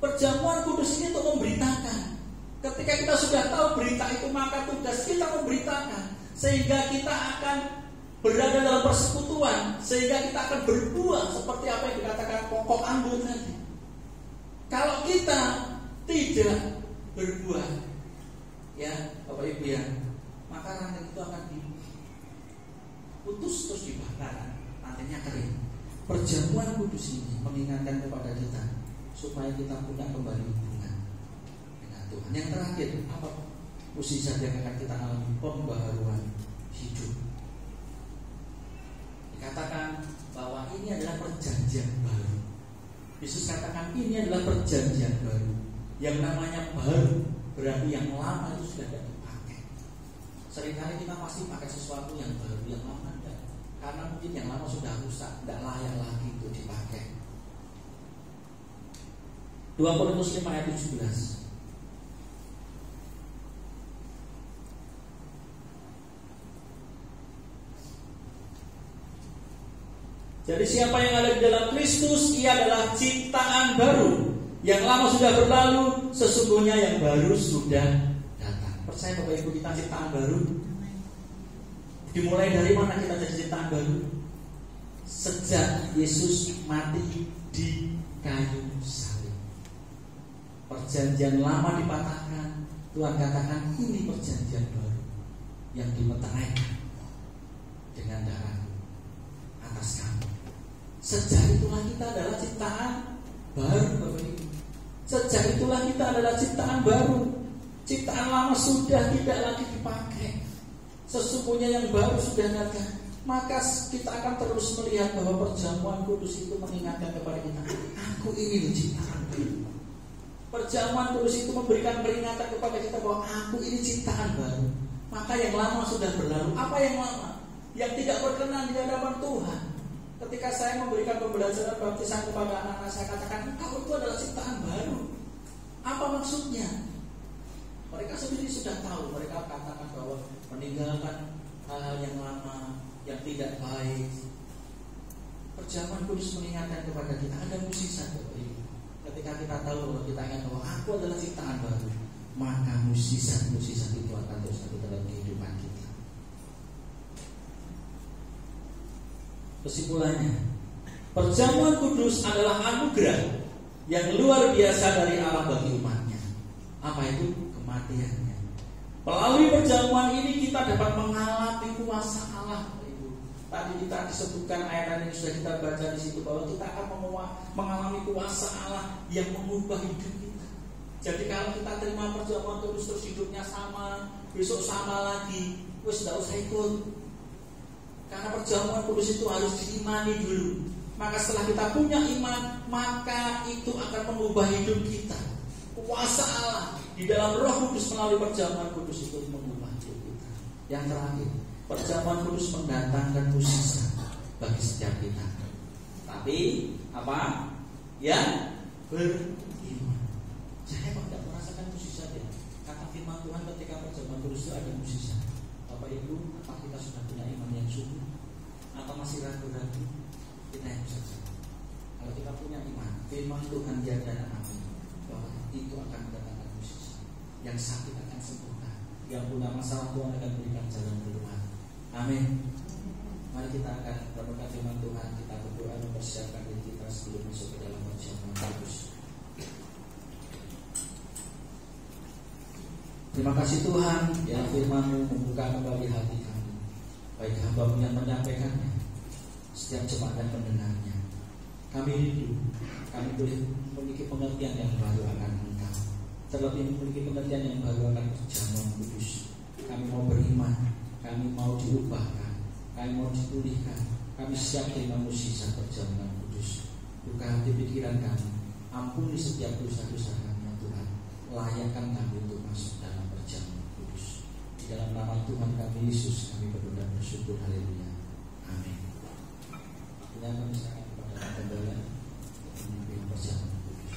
Perjamuan kudus ini untuk memberitakan. Ketika kita sudah tahu berita itu, maka tugas kita memberitakan, sehingga kita akan berada dalam persekutuan, sehingga kita akan berbuah seperti apa yang dikatakan pokok anggur tadi. Kalau kita tidak berbuah, ya Bapak Ibu ya, maka ranting itu akan diputus terus dibakar, rantingnya kering. Perjamuan kudus ini mengingatkan kepada kita supaya kita punya kembali hubungan dengan Tuhan. Yang terakhir, apa mukjizat yang akan kita alami? Pembaharuan hidup. Dikatakan bahwa ini adalah perjanjian baru. Yesus katakan ini adalah perjanjian baru. Yang namanya baru berarti yang lama itu sudah tidak dipakai. Seringkali kita pasti pakai sesuatu yang baru, yang lama tidak. Karena mungkin yang lama sudah rusak, tidak layak lagi untuk dipakai. 2 Korintus 5 ayat 17. Jadi siapa yang ada di dalam Kristus, ia adalah ciptaan baru. Yang lama sudah berlalu, sesungguhnya yang baru sudah datang. Percaya Bapak Ibu, kita ciptaan baru. Dimulai dari mana kita jadi ciptaan baru? Sejak Yesus mati di kayu salib. Perjanjian lama dipatahkan. Tuhan katakan ini perjanjian baru yang dimeteraikan dengan darah atas kamu. Sejak itulah kita adalah ciptaan baru Bapak Ibu. Sejak itulah kita adalah ciptaan baru. Ciptaan lama sudah tidak lagi dipakai. Sesungguhnya yang baru sudah datang. Maka kita akan terus melihat bahwa perjamuan kudus itu mengingatkan kepada kita, aku ini ciptaan baru. Perjamuan kudus itu memberikan peringatan kepada kita bahwa aku ini ciptaan baru. Maka yang lama sudah berlalu. Apa yang lama? Yang tidak berkenan di hadapan Tuhan. Ketika saya memberikan pembelajaran baptisan kepada anak-anak, saya katakan engkau itu adalah ciptaan baru. Apa maksudnya? Mereka sendiri sudah tahu. Mereka katakan bahwa meninggalkan hal-hal yang lama, yang tidak baik. Perjamuan kudus mengingatkan kepada kita ada mukjizat Bapak Ibu. Ketika kita tahu bahwa kita ingat bahwa aku adalah ciptaan baru, maka mukjizat-mukjizat itu akan terus ada dalam kehidupan kita. Kesimpulannya, perjamuan kudus adalah anugerah yang luar biasa dari Allah bagi umatnya. Apa itu? Kematiannya. Melalui perjamuan ini kita dapat mengalami kuasa Allah. Tadi kita disebutkan ayat yang sudah kita baca di situ bahwa kita akan mengalami kuasa Allah yang mengubah hidup kita. Jadi kalau kita terima perjamuan kudus terus hidupnya sama, besok sama lagi, wes tidak usah ikut. Karena perjamuan kudus itu harus diimani dulu. Maka setelah kita punya iman, maka itu akan mengubah hidup kita. Kuasa Allah di dalam Roh Kudus melalui perjamuan kudus itu mengubah hidup kita. Yang terakhir, perjamuan kudus mendatangkan mukjizat bagi setiap kita. Tapi apa? Yang beriman. Saya kok tidak merasakan mukjizat ya? Kata firman Tuhan ketika perjamuan kudus itu ada mukjizat. Bapak Ibu, apa kita sudah punya iman yang sungguh? Atau masih ragu-ragu? Kita yang bisa jawab. Kalau kita punya iman, firman Tuhan ya dan amin, bahwa itu akan mendatangkan mukjizat. Yang sakit akan sembuhkan, yang punya masalah Tuhan akan berikan jalan keluar. Amin. Mari kita akan merenungkan firman Tuhan. Kita berdoa mempersiapkan diri kita sebelum masuk ke dalam perjamuan kudus. Terima kasih Tuhan, ya firman-Mu membuka kembali hati kami, baik hamba-Mu yang menyampaikannya, setiap jemaat dan pendengarnya. Kami rindu, kami boleh memiliki pengertian yang baru akan Engkau, terlebih memiliki pengertian yang baru akan perjamuan kudus. Kami mau beriman, kami mau diubahkan, kami mau dipulihkan, kami siap terima mukjizat perjamuan kudus. Buka hati pikiran kami, ampuni setiap dosa-dosa kami ya Tuhan, layakkan kami untuk masuk dalam perjamuan kudus. Di dalam nama Tuhan kami Yesus kami berdoa dan bersyukur. Haleluya. Amin. Kita kami serahkan kepada Tuhan memimpin perjamuan kudus.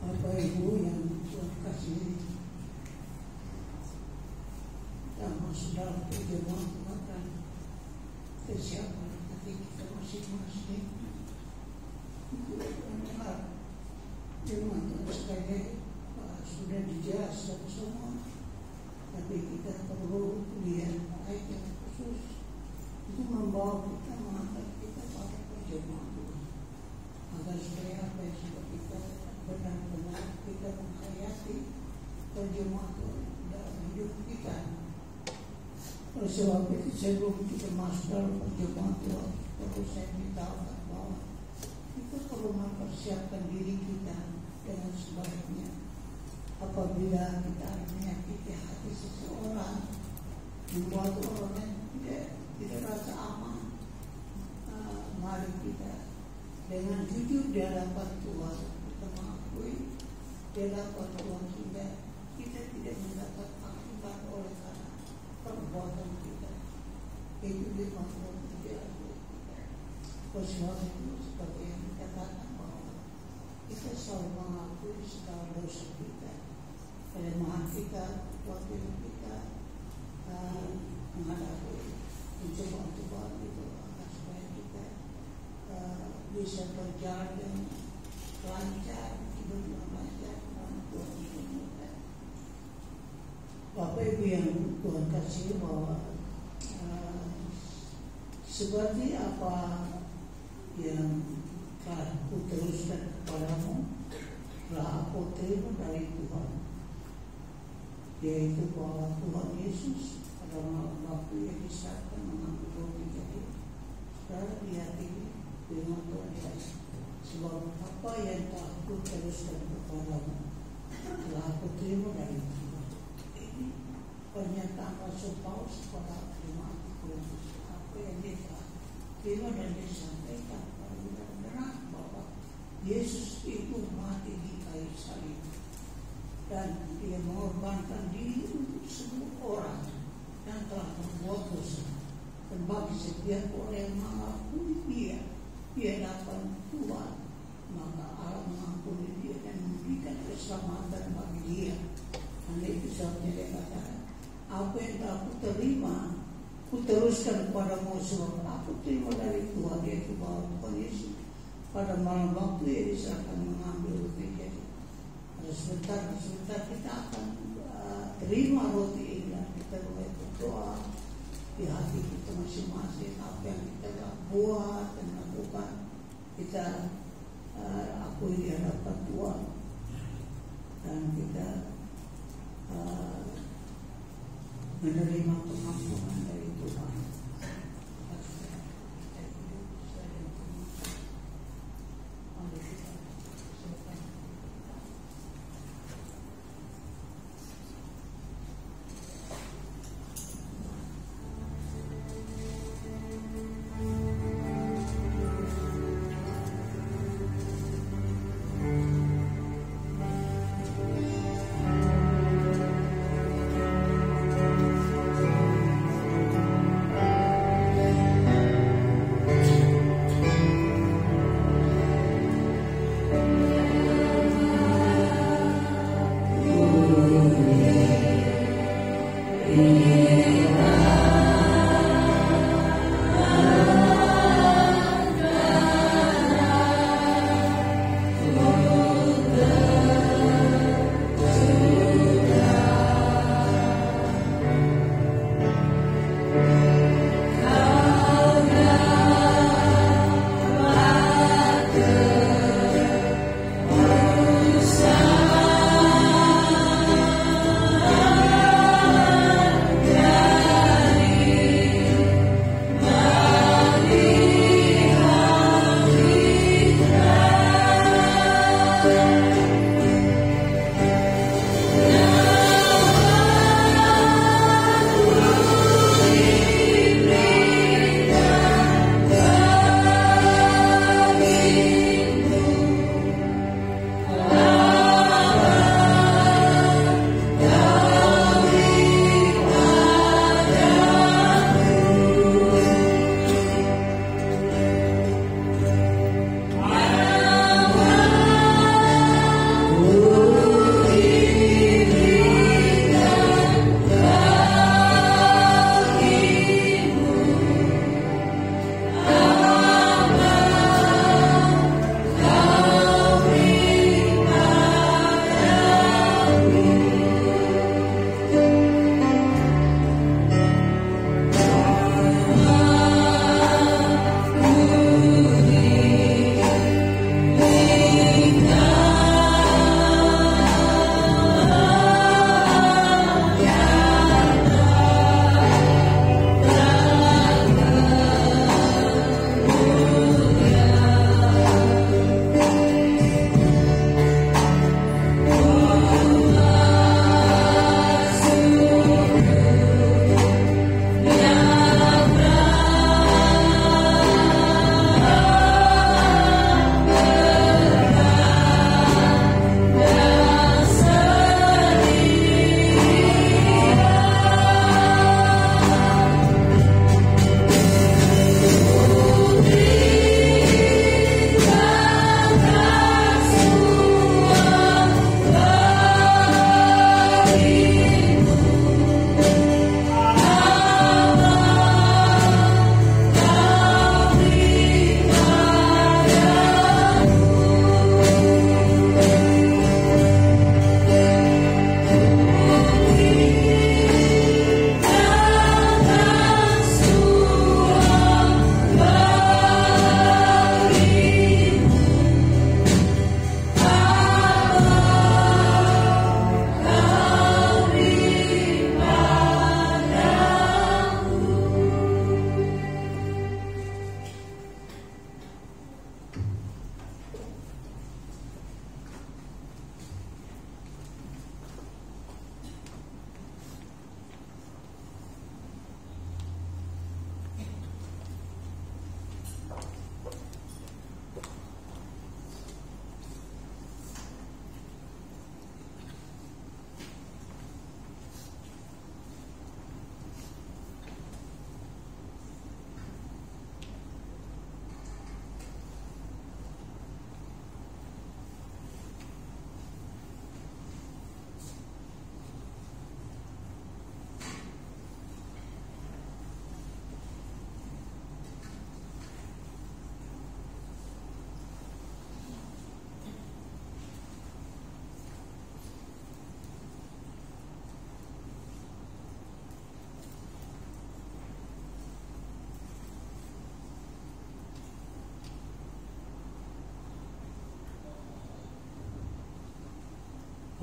Bapak Ibu yang Tuhan kasih, kita masuk dalam perjamuan Tuhan, kesiapan hati kita masing-masing untuk mendengar firman Tuhan. Sekali sudah dijelaskan semua, tapi kita perlu lihat ayat yang khusus untuk membawa kita, mengangkat kita pada perjamuan Tuhan, agar supaya apa yang sudah kita benar-benar kita menghayati perjamuan Tuhan dalam hidup kita. Oleh sebab itu sebelum kita masuk dalam perjamuan Tuhan, perlu saya beritahukan bahwa kita perlu mempersiapkan diri kita dengan sebaiknya. Apabila kita menyakiti hati seseorang, membuat orang yang tidak rasa aman, mari kita dengan jujur di hadapan Tuhan kita mengakui di hadapan Tuhan sehingga kita tidak mendapat akibat oleh karena perbuatan kita. Itu dimaksud tidak kita. Persoalan itu seperti yang dikatakan bahwa kita selalu mengakui segala dosa kita, kelemahan kita, waktu kita menghadapi cobaan-cobaan itu, agar supaya kita bisa berjalan dengan lancar, hidup yang lancar, dan Tuhan memudahkan. Bapak Ibu yang Tuhan kasih, bahwa seperti apa yang telah kuteruskan kepadamu, telah aku terima dari Tuhan, yaitu bahwa Tuhan Yesus pada malam waktu yang diserahkan mengambil roti jadi saudara lihat ini firman Tuhan ya, sebab apa yang telah aku teruskan kepadamu telah aku terima dari Tuhan. Ini pernyataan Rasul Paulus kepada jemaat Korintus, apa yang dia telah terima dan disampaikan kepada benar-benar bahwa Yesus itu mati di kayu salib dan dia mengorbankan diri untuk semua orang yang telah berbuat dosa, dan bagi setiap orang yang mengakui dia dapat Tuhan, maka Allah mengampuni dia dan memberikan keselamatan bagi dia. Dan itu sebabnya dia katakan, apa yang telah aku terima, aku teruskan kepadamu, sebab aku terima dari Tuhan, yaitu bahwa Tuhan Yesus pada malam waktu ia diserahkan mengambil roti jadi. Sebentar kita akan terima roti ini dan kita mulai berdoa di hati kita masing-masing, apa yang kita telah buat dan lakukan kita akui di hadapan Tuhan dan kita menerima pengampunan dari Tuhan.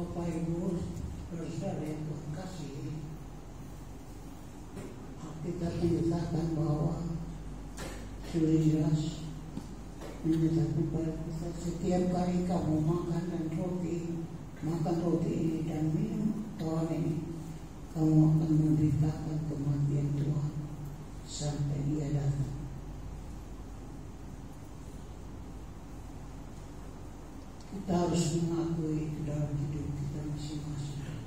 Bapak Ibu, saudara yang Tuhan kasih, kita menyatakan bahwa sudah jelas menyatakan bahwa kita setiap kali kamu makan roti ini dan minum Tuhan ini, kamu akan memberitakan kematian Tuhan sampai Dia datang. Kita harus mengakui itu dalam hidup kita masing-masing,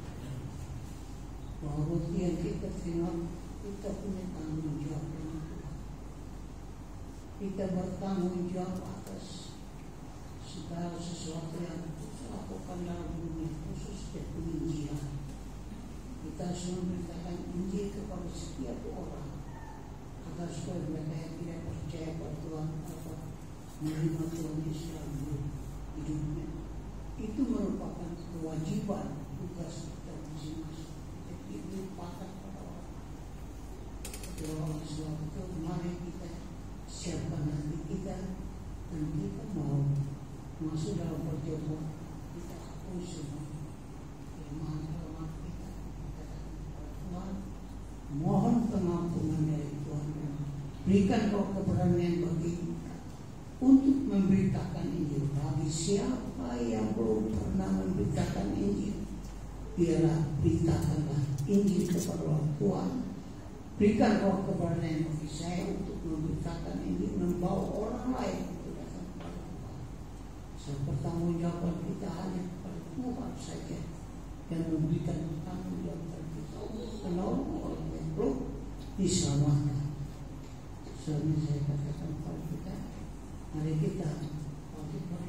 bahwa roti yang kita terima, kita punya tanggung jawab dengan Tuhan. Kita bertanggung jawab atas segala sesuatu yang kita lakukan dalam dunia, khususnya penginjilan. Kita harus memberitakan Injil kepada setiap orang, agar supaya mereka yang tidak percaya pada Tuhan atau menerima Tuhan Yesus dalam hidupnya. Itu merupakan kewajiban tugas kita masing-masing. Kita dilupakan pada orang. Orang sebab itu mari kita siapkan hati kita, dan kita mau masuk dalam perjamuan. Kita hapus semua kelemahan kita. Tuhan, mohon pengampunan dari Tuhan. Berikan Roh keberanian bagi kita untuk memberitakan Injil. Bagi siapa yang belum pernah memberitakan Injil, biarlah beritakanlah Injil kepada Tuhan. Berikan Roh keberanian bagi saya untuk memberitakan Injil, membawa orang lain untuk datang kepada Tuhan. Pertanggungjawaban kita hanya kepada Tuhan saja yang memberikan pertanggungjawaban kepada kita untuk menolong orang yang belum diselamatkan. Soalnya saya katakan kepada kita, mari kita bersama-sama.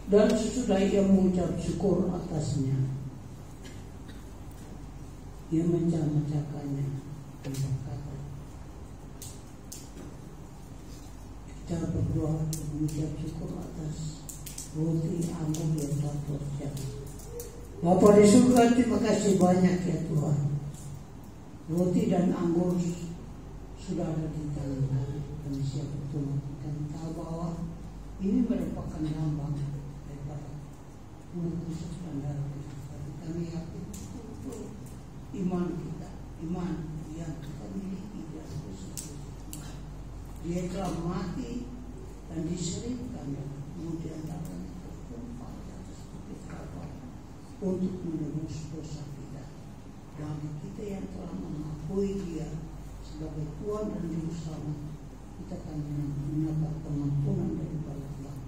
Dan sesudah ia mengucap syukur atasnya, ia memecah-mecahkannya dan berkata, kita berdoa mengucap syukur atas roti anggur yang telah tersiapkan. Bapa di surga, terima kasih banyak ya Tuhan. Roti dan anggur sudah ada di tangan kami, kami siap bertobat. Kami tahu bahwa ini merupakan lambang daripada Kristus dan darah Kristus. Kami yakin betul iman kita, iman yang kita miliki dalam Kristus. Dia telah mati dan diselipkan, dan kemudian darahnya tertumpah di atas bukit Kalvari untuk menebus dosa kita. Bagi kita yang telah mengakui Dia sebagai Tuhan dan Juru Selamat, kita akan mendapat pengampunan daripada Tuhan.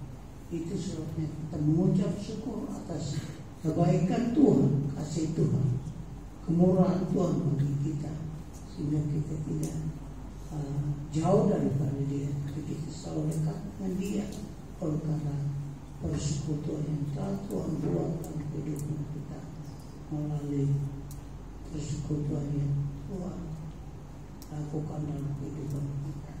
Itu sebabnya kita mengucap syukur atas kebaikan Tuhan, kasih Tuhan, kemurahan Tuhan bagi kita, sehingga kita tidak jauh daripada Dia, tapi kita selalu dekat dengan Dia oleh karena persekutuan yang telah Tuhan buat dalam kehidupan kita melalui persekutuan yang Tuhan lakukan dalam kehidupan kita.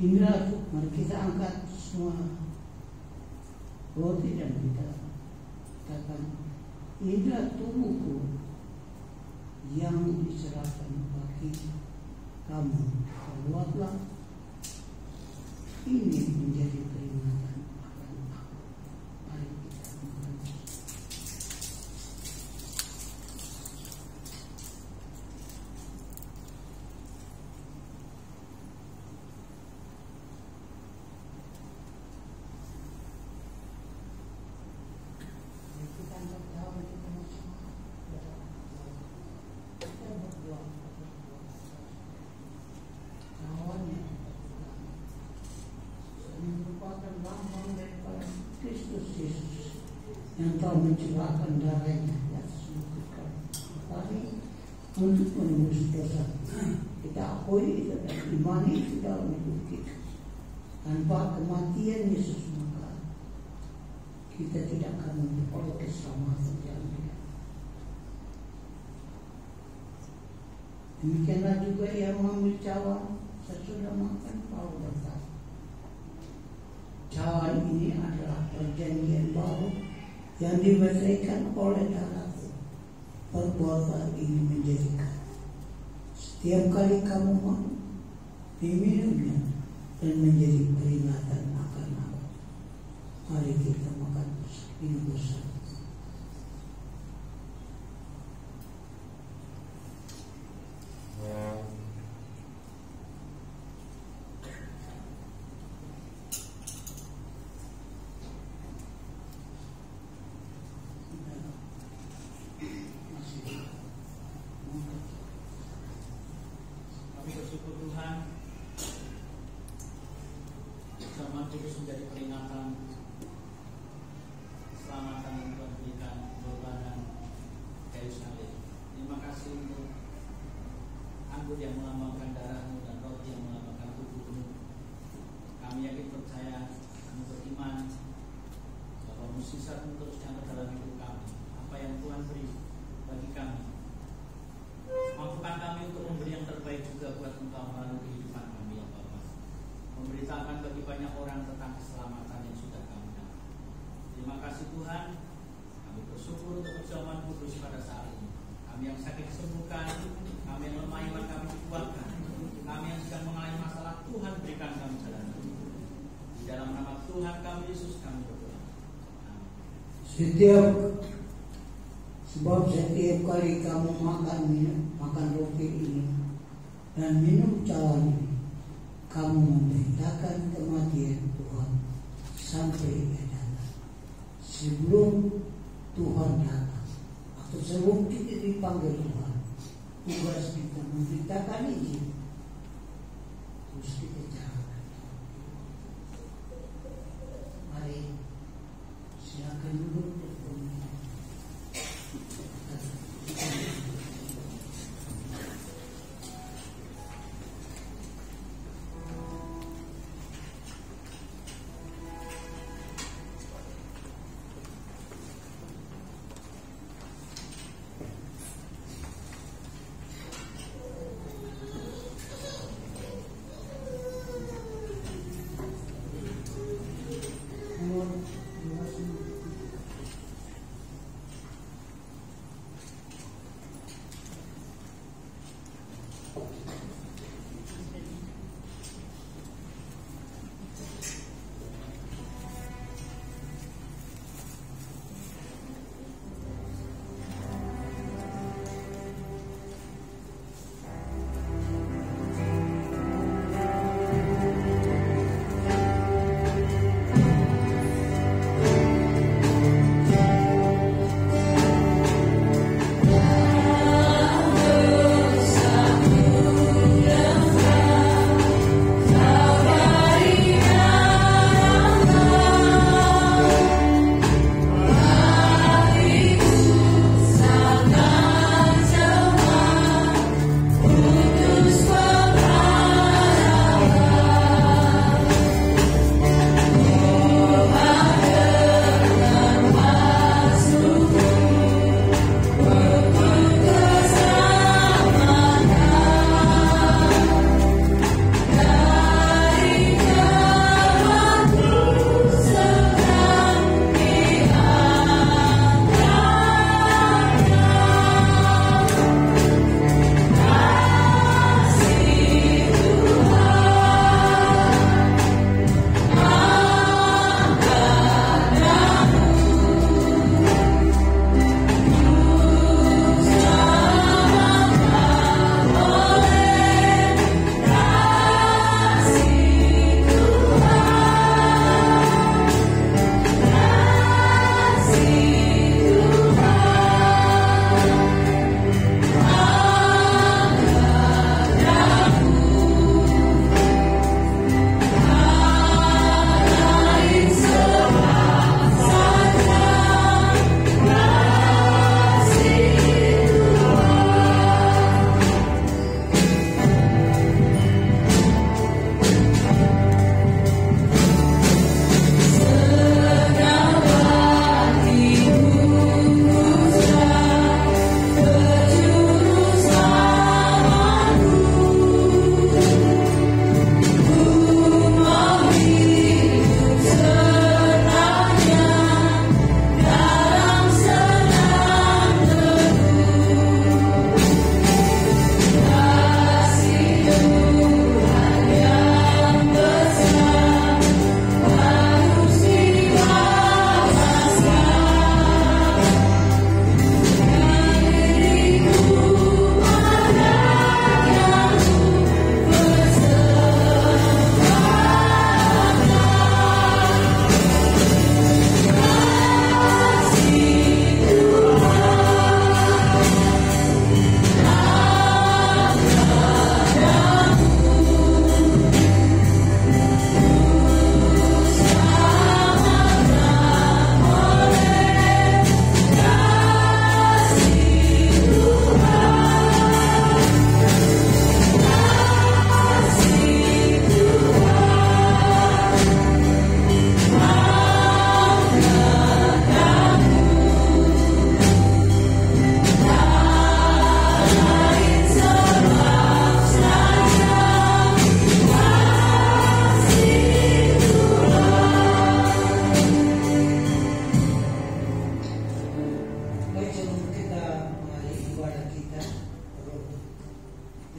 Inilah, mari kita angkat semua roti dan kita katakan, inilah tubuhku yang diserahkan bagi kamu. Perbuatlah ini menjadi peringatan akan aku. Mari kita makan. Kita berdoa, kita masuk. Kita berdoa. Kawannya merupakan lambang daripada Kristus Yesus yang telah mencurahkan darahnya di atas bukit Kalvari untuk menebus dosa. Kita akui itu dan imani itu dalam hidup kita. Tanpa kematian Yesus, maka kita tidak akan memperoleh keselamatan yang ada. Demikianlah juga ia mengambil cawan sesudah makan, lalu berkata, cawan ini adalah perjanjian baru yang diberikan oleh darahku. Perbuatan ini menjadikan setiap kali kamu diminumnya dan menjadi peringatan akan aku. Mari kita makan minum bersama. Kami bersyukur Tuhan, Firman Kudus menjadi peringatan keselamatan yang Tuhan berikan berbadan kayu salib. Terima kasih untuk anggur yang melambangkan darah-Mu dan roti yang melambangkan tubuh-Mu. Kami yakin percaya, kami beriman bahwa mukjizat-Mu terus nyata dalam hidup kami. Apa yang Tuhan beri bagi kami, mampukan kami untuk memberi yang terbaik juga buat Engkau melalui kehidupan kami ya Bapa. Memberitakan bagi banyak orang tentang keselamatan yang sudah kami dapat. Terima kasih Tuhan. Kami bersyukur untuk perjamuan kudus pada saat ini. Kami yang sakit disembuhkan, kami yang lemah iman kami dikuatkan, kami yang sedang mengalami masalah, Tuhan berikan kami jalan. Di dalam nama Tuhan kami Yesus kami berdoa. Amin. Sebab setiap kali kamu makan roti ini dan minum cawan ini, kamu memberitakan kematian Tuhan sampai Ia datang. Sebelum Tuhan datang atau sebelum kita dipanggil Tuhan, tugas kita memberitakan Injil. Terus kita jalankan. Mari silakan duduk.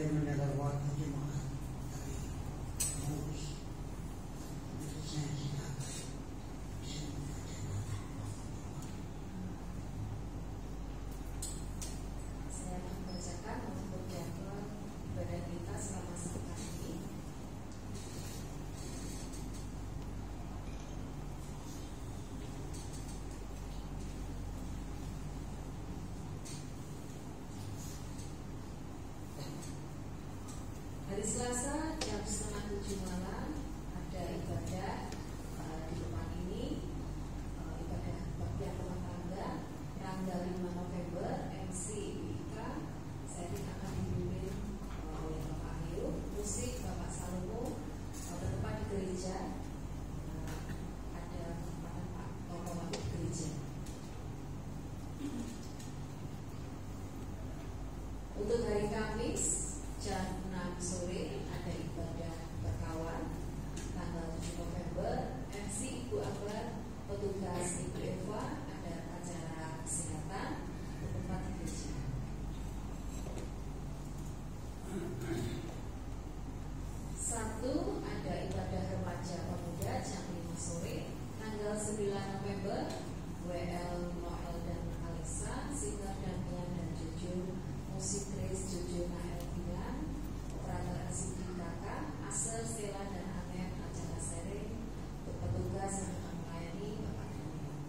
dia mendengar waktu jemaat dari pengurus saya silakan bisa membacakan. Saya akan membacakan untuk jadwal ibadah kita selama sepekan ini. Hari Selasa jam 6:30 malam ada ibadah di rumah ini, ibadah baktian rumah tangga tanggal 5 November. MC Ika saya akan dipimpin oleh Bapak Ayu, musik Bapak Salomo, bertempat di gereja. Ada kesempatan Pak Tomo Wabit gereja. Untuk hari Kamis jam 6 sore ada ibadah berkawan tanggal 7 November. MC Ibu Akbar, petugas Ibu Eva, ada acara kesehatan bertempat di gereja. Sabtu ada ibadah remaja pemuda jam 5 sore tanggal 9 November. WL Noel dan Alexa, Singer Damian dan Jujur, musik Grace Jujur Nael Bilan, operator LCD Kakak, Aser, Stella dan Anet, acara sering untuk petugas yang akan melayani Bapak Daniel.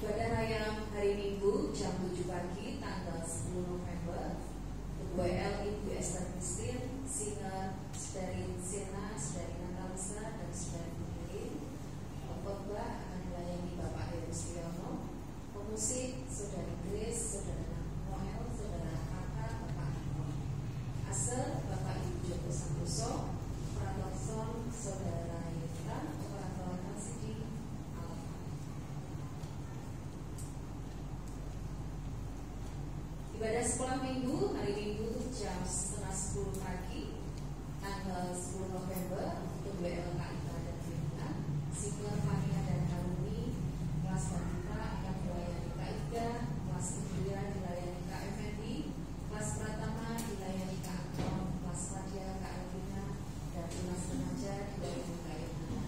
Ibadah raya hari Minggu jam 7 pagi tanggal 10 November. Untuk WL Ibu Esther Christine, Singer Sterin Sena, Sterin Natalisa dan Sterin Putri. Pengkhotbah akan melayani Bapak Heru Stiono. Pemusik Saudari Grace, Saudara Noel, Saudara Kakak, Bapak Anton. Asal Bapak Ibu Joko Santoso, operator sound Saudara Yudha, operator LCD Alfa. Ibadah sekolah minggu hari Minggu jam 9:30 pagi tanggal 10 November untuk WLK Ika dan Firna, Singer Fania dan Haruni. Kelas wanita akan dilayani Kak Ida, kelas kedua dilayani Kak Effendi, kelas pertama dilayani Kak Anton, kelas Radia Kak Elvina, dan kelas remaja dilayani Kak Yona.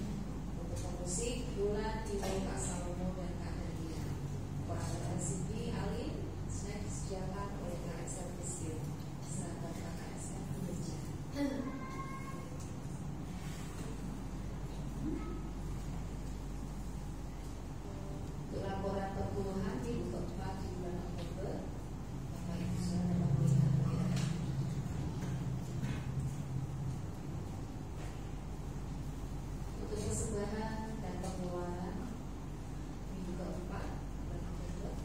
Untuk pemusik Bulan Tilo Kak Salomo dan Kak Nadia. Operator LCD Alin, snack disediakan oleh KSM Fisir, serta KSM Gereja. Untuk laporan perpuluhan Minggu keempat di bulan Oktober, Bapak Ibu sudah dapat melihat ya. Untuk persembahan dan pengeluaran Minggu keempat bulan Oktober.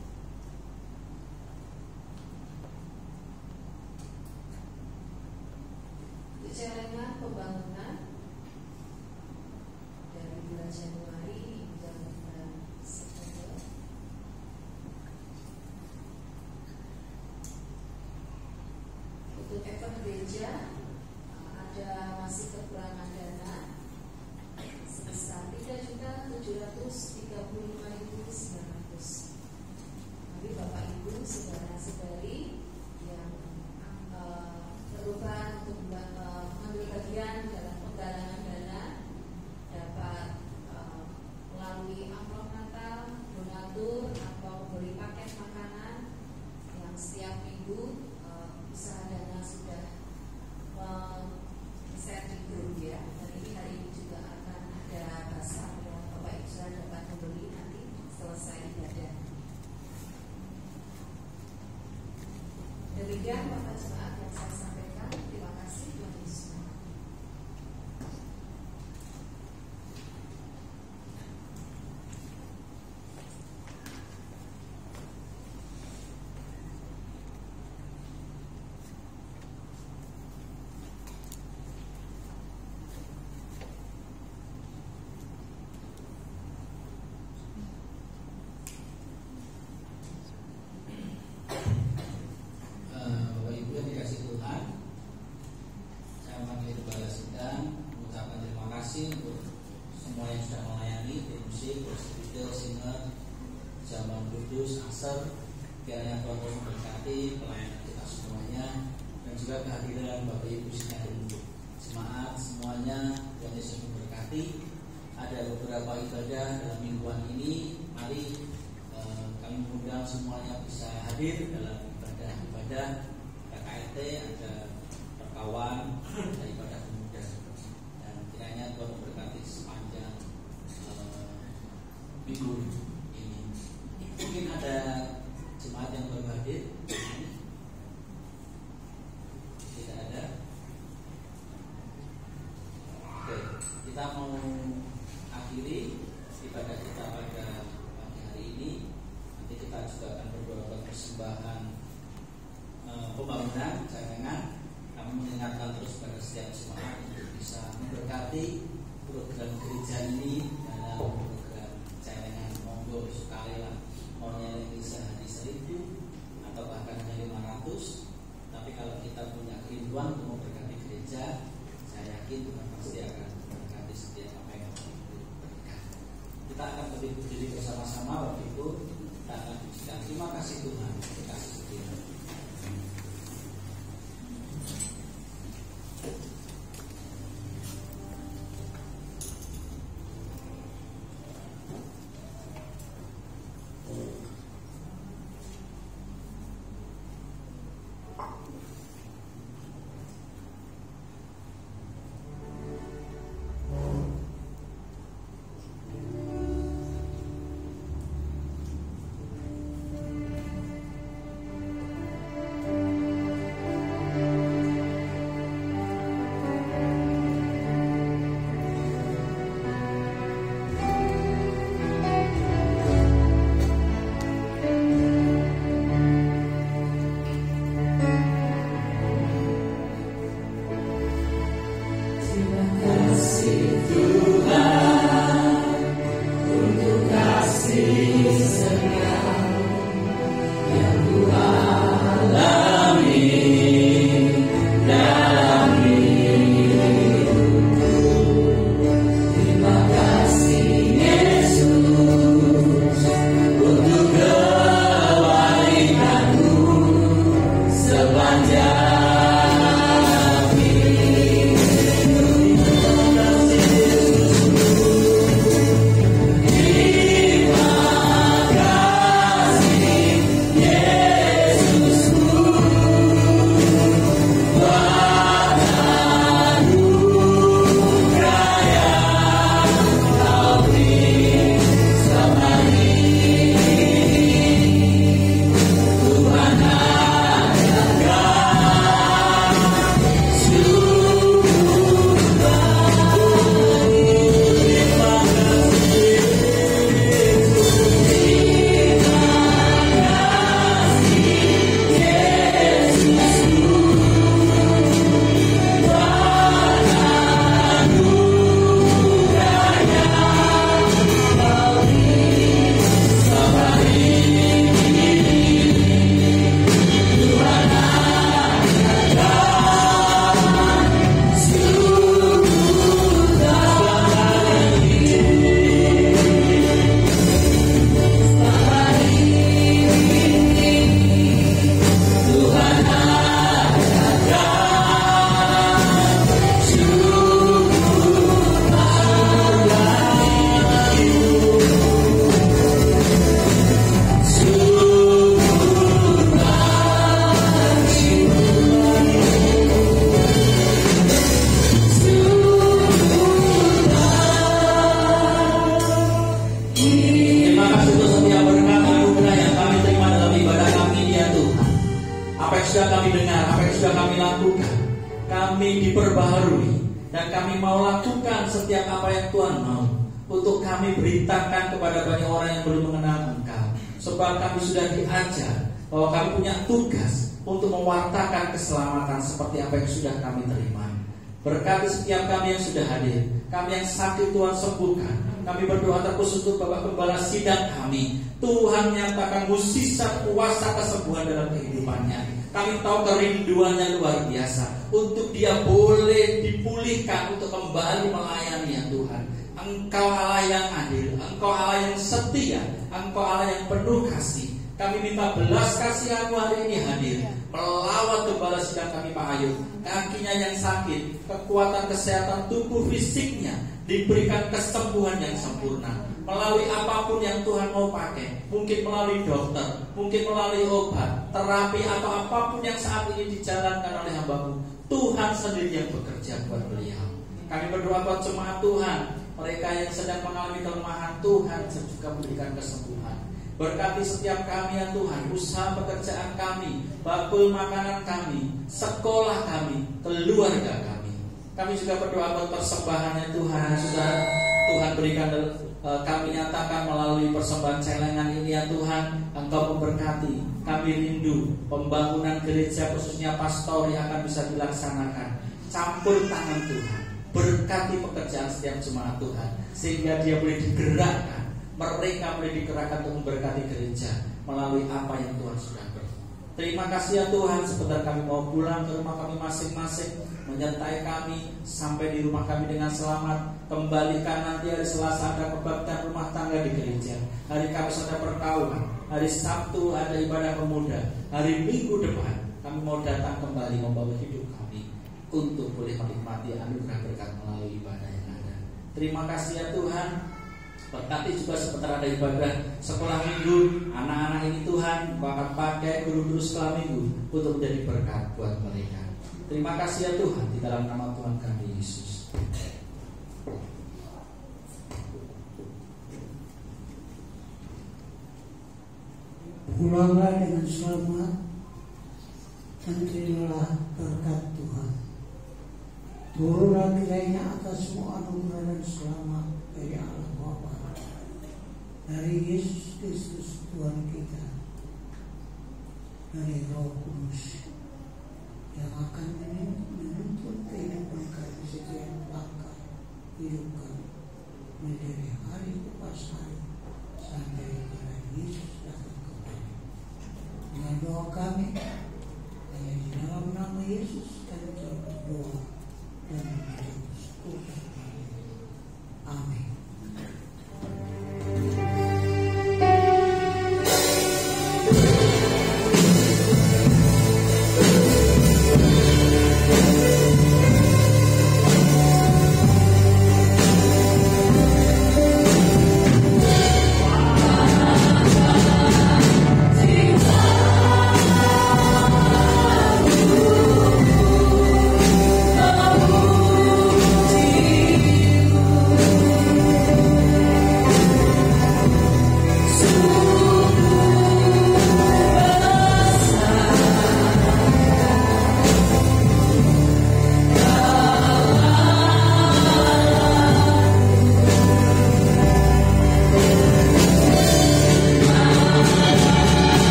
Untuk celengan pembangunan dari bulan Januari hingga bulan September. Untuk event gereja ada masih kekurangan dana sebesar 3.735.900. Tapi Bapak Ibu, saudara-saudari yang berubah untuk mengambil bagian dalam penggalangan dana dapat melalui amplop Natal, donatur atau memberi paket makanan yang setiap minggu usaha dana sudah share di grup ya. Dan ini hari ini juga akan ada basar yang Bapak Ibu sudah dapat membeli nanti selesai ibadah. Demikian Bapak Jemaat yang saya sampaikan. Terima kasih Tuhan Yesus. Bapak Ibu yang dikasih Tuhan, saya wakil Kepala Sidang mengucapkan terima kasih untuk semua yang sudah melayani, tim musik, persekutor, singer, Zaman Kudus, Asar, Kiranya Tuhan terus memberkati pelayanan kita semuanya, dan juga kehadiran Bapak Ibu sekalian jemaat semuanya. Tuhan Yesus memberkati. Ada beberapa ibadah dalam mingguan ini. Mari kami mengundang semuanya bisa hadir dalam ibadah KKRT. Ada perkawan, ada ibadah pemuda, dan kiranya Tuhan memberkati sepanjang minggu ini. Mungkin ada jemaat yang baru hadir? Tidak ada. Oke, kita mau akhiri ibadah kita pada pagi hari ini. Nanti kita juga akan berdoa buat persembahan pembangunan cadangan. Kami mengingatkan terus pada setiap jemaat untuk bisa memberkati program gereja ini dalam program cadangan. Monggo sukarela, mau nyelengi sehari 1.000 atau bahkan hanya 500. Tapi kalau kita punya kerinduan untuk memberkati gereja, saya yakin Tuhan pasti akan memberkati setiap apa yang kita berikan. Kita akan berdiri bersama-sama Bapak Ibu. Kita akan pujikan. Terima kasih Tuhan, terima kasih setia. Berkati setiap kami yang sudah hadir, kami yang sakit Tuhan sembuhkan. Kami berdoa terkhusus untuk Bapak Gembala sidang kami. Tuhan nyatakan mukjizat kuasa kesembuhan dalam kehidupannya. Kami tahu kerinduannya luar biasa untuk dia boleh dipulihkan untuk kembali melayani ya Tuhan. Engkau Allah yang adil, Engkau Allah yang setia, Engkau Allah yang penuh kasih. Kami minta belas kasihan-Mu hari ini hadir melawat gembala sidang kami Pak Ayu. Kakinya yang sakit, kekuatan kesehatan tubuh fisiknya diberikan kesembuhan yang sempurna melalui apapun yang Tuhan mau pakai. Mungkin melalui dokter, mungkin melalui obat, terapi, atau apapun yang saat ini dijalankan oleh hamba-Mu. Tuhan sendiri yang bekerja buat beliau. Kami berdoa buat jemaat Tuhan, mereka yang sedang mengalami kelemahan, Tuhan juga memberikan kesembuhan. Berkati setiap kami ya Tuhan, usaha pekerjaan kami, bakul makanan kami, sekolah kami, keluarga kami. Kami juga berdoa buat persembahannya Tuhan, sudah Tuhan berikan kami nyatakan melalui persembahan celengan ini ya Tuhan, Engkau memberkati. Kami rindu pembangunan gereja khususnya pastori akan bisa dilaksanakan. Campur tangan Tuhan, berkati pekerjaan setiap jemaat Tuhan, sehingga dia boleh digerakkan. Mereka boleh digerakkan untuk memberkati gereja melalui apa yang Tuhan sudah beri. Terima kasih ya Tuhan, sebentar kami mau pulang ke rumah kami masing-masing, menyertai kami sampai di rumah kami dengan selamat. Kembalikan nanti hari Selasa ada kebaktian rumah tangga di gereja, hari Kamis ada perkauman, hari Sabtu ada ibadah pemuda, hari Minggu depan kami mau datang kembali membawa hidup kami untuk boleh menikmati anugerah berkat melalui ibadah yang ada. Terima kasih ya Tuhan. Berkati juga sebentar ada ibadah sekolah minggu anak-anak ini Tuhan, bahkan pakai guru-guru sekolah minggu untuk menjadi berkat buat mereka. Terima kasih ya Tuhan, di dalam nama Tuhan kami Yesus. Pulanglah dengan selamat dan terimalah berkat Tuhan. Turunlah kiranya atas semua anugerah dan selamat dari Allah Bapa, dari Yesus Kristus Tuhan kita, dari Roh Kudus yang akan menuntun kehidupan kami setiap langkah hidup kami dari hari ke pas hari sampai pada Yesus datang kembali. Dengan doa kami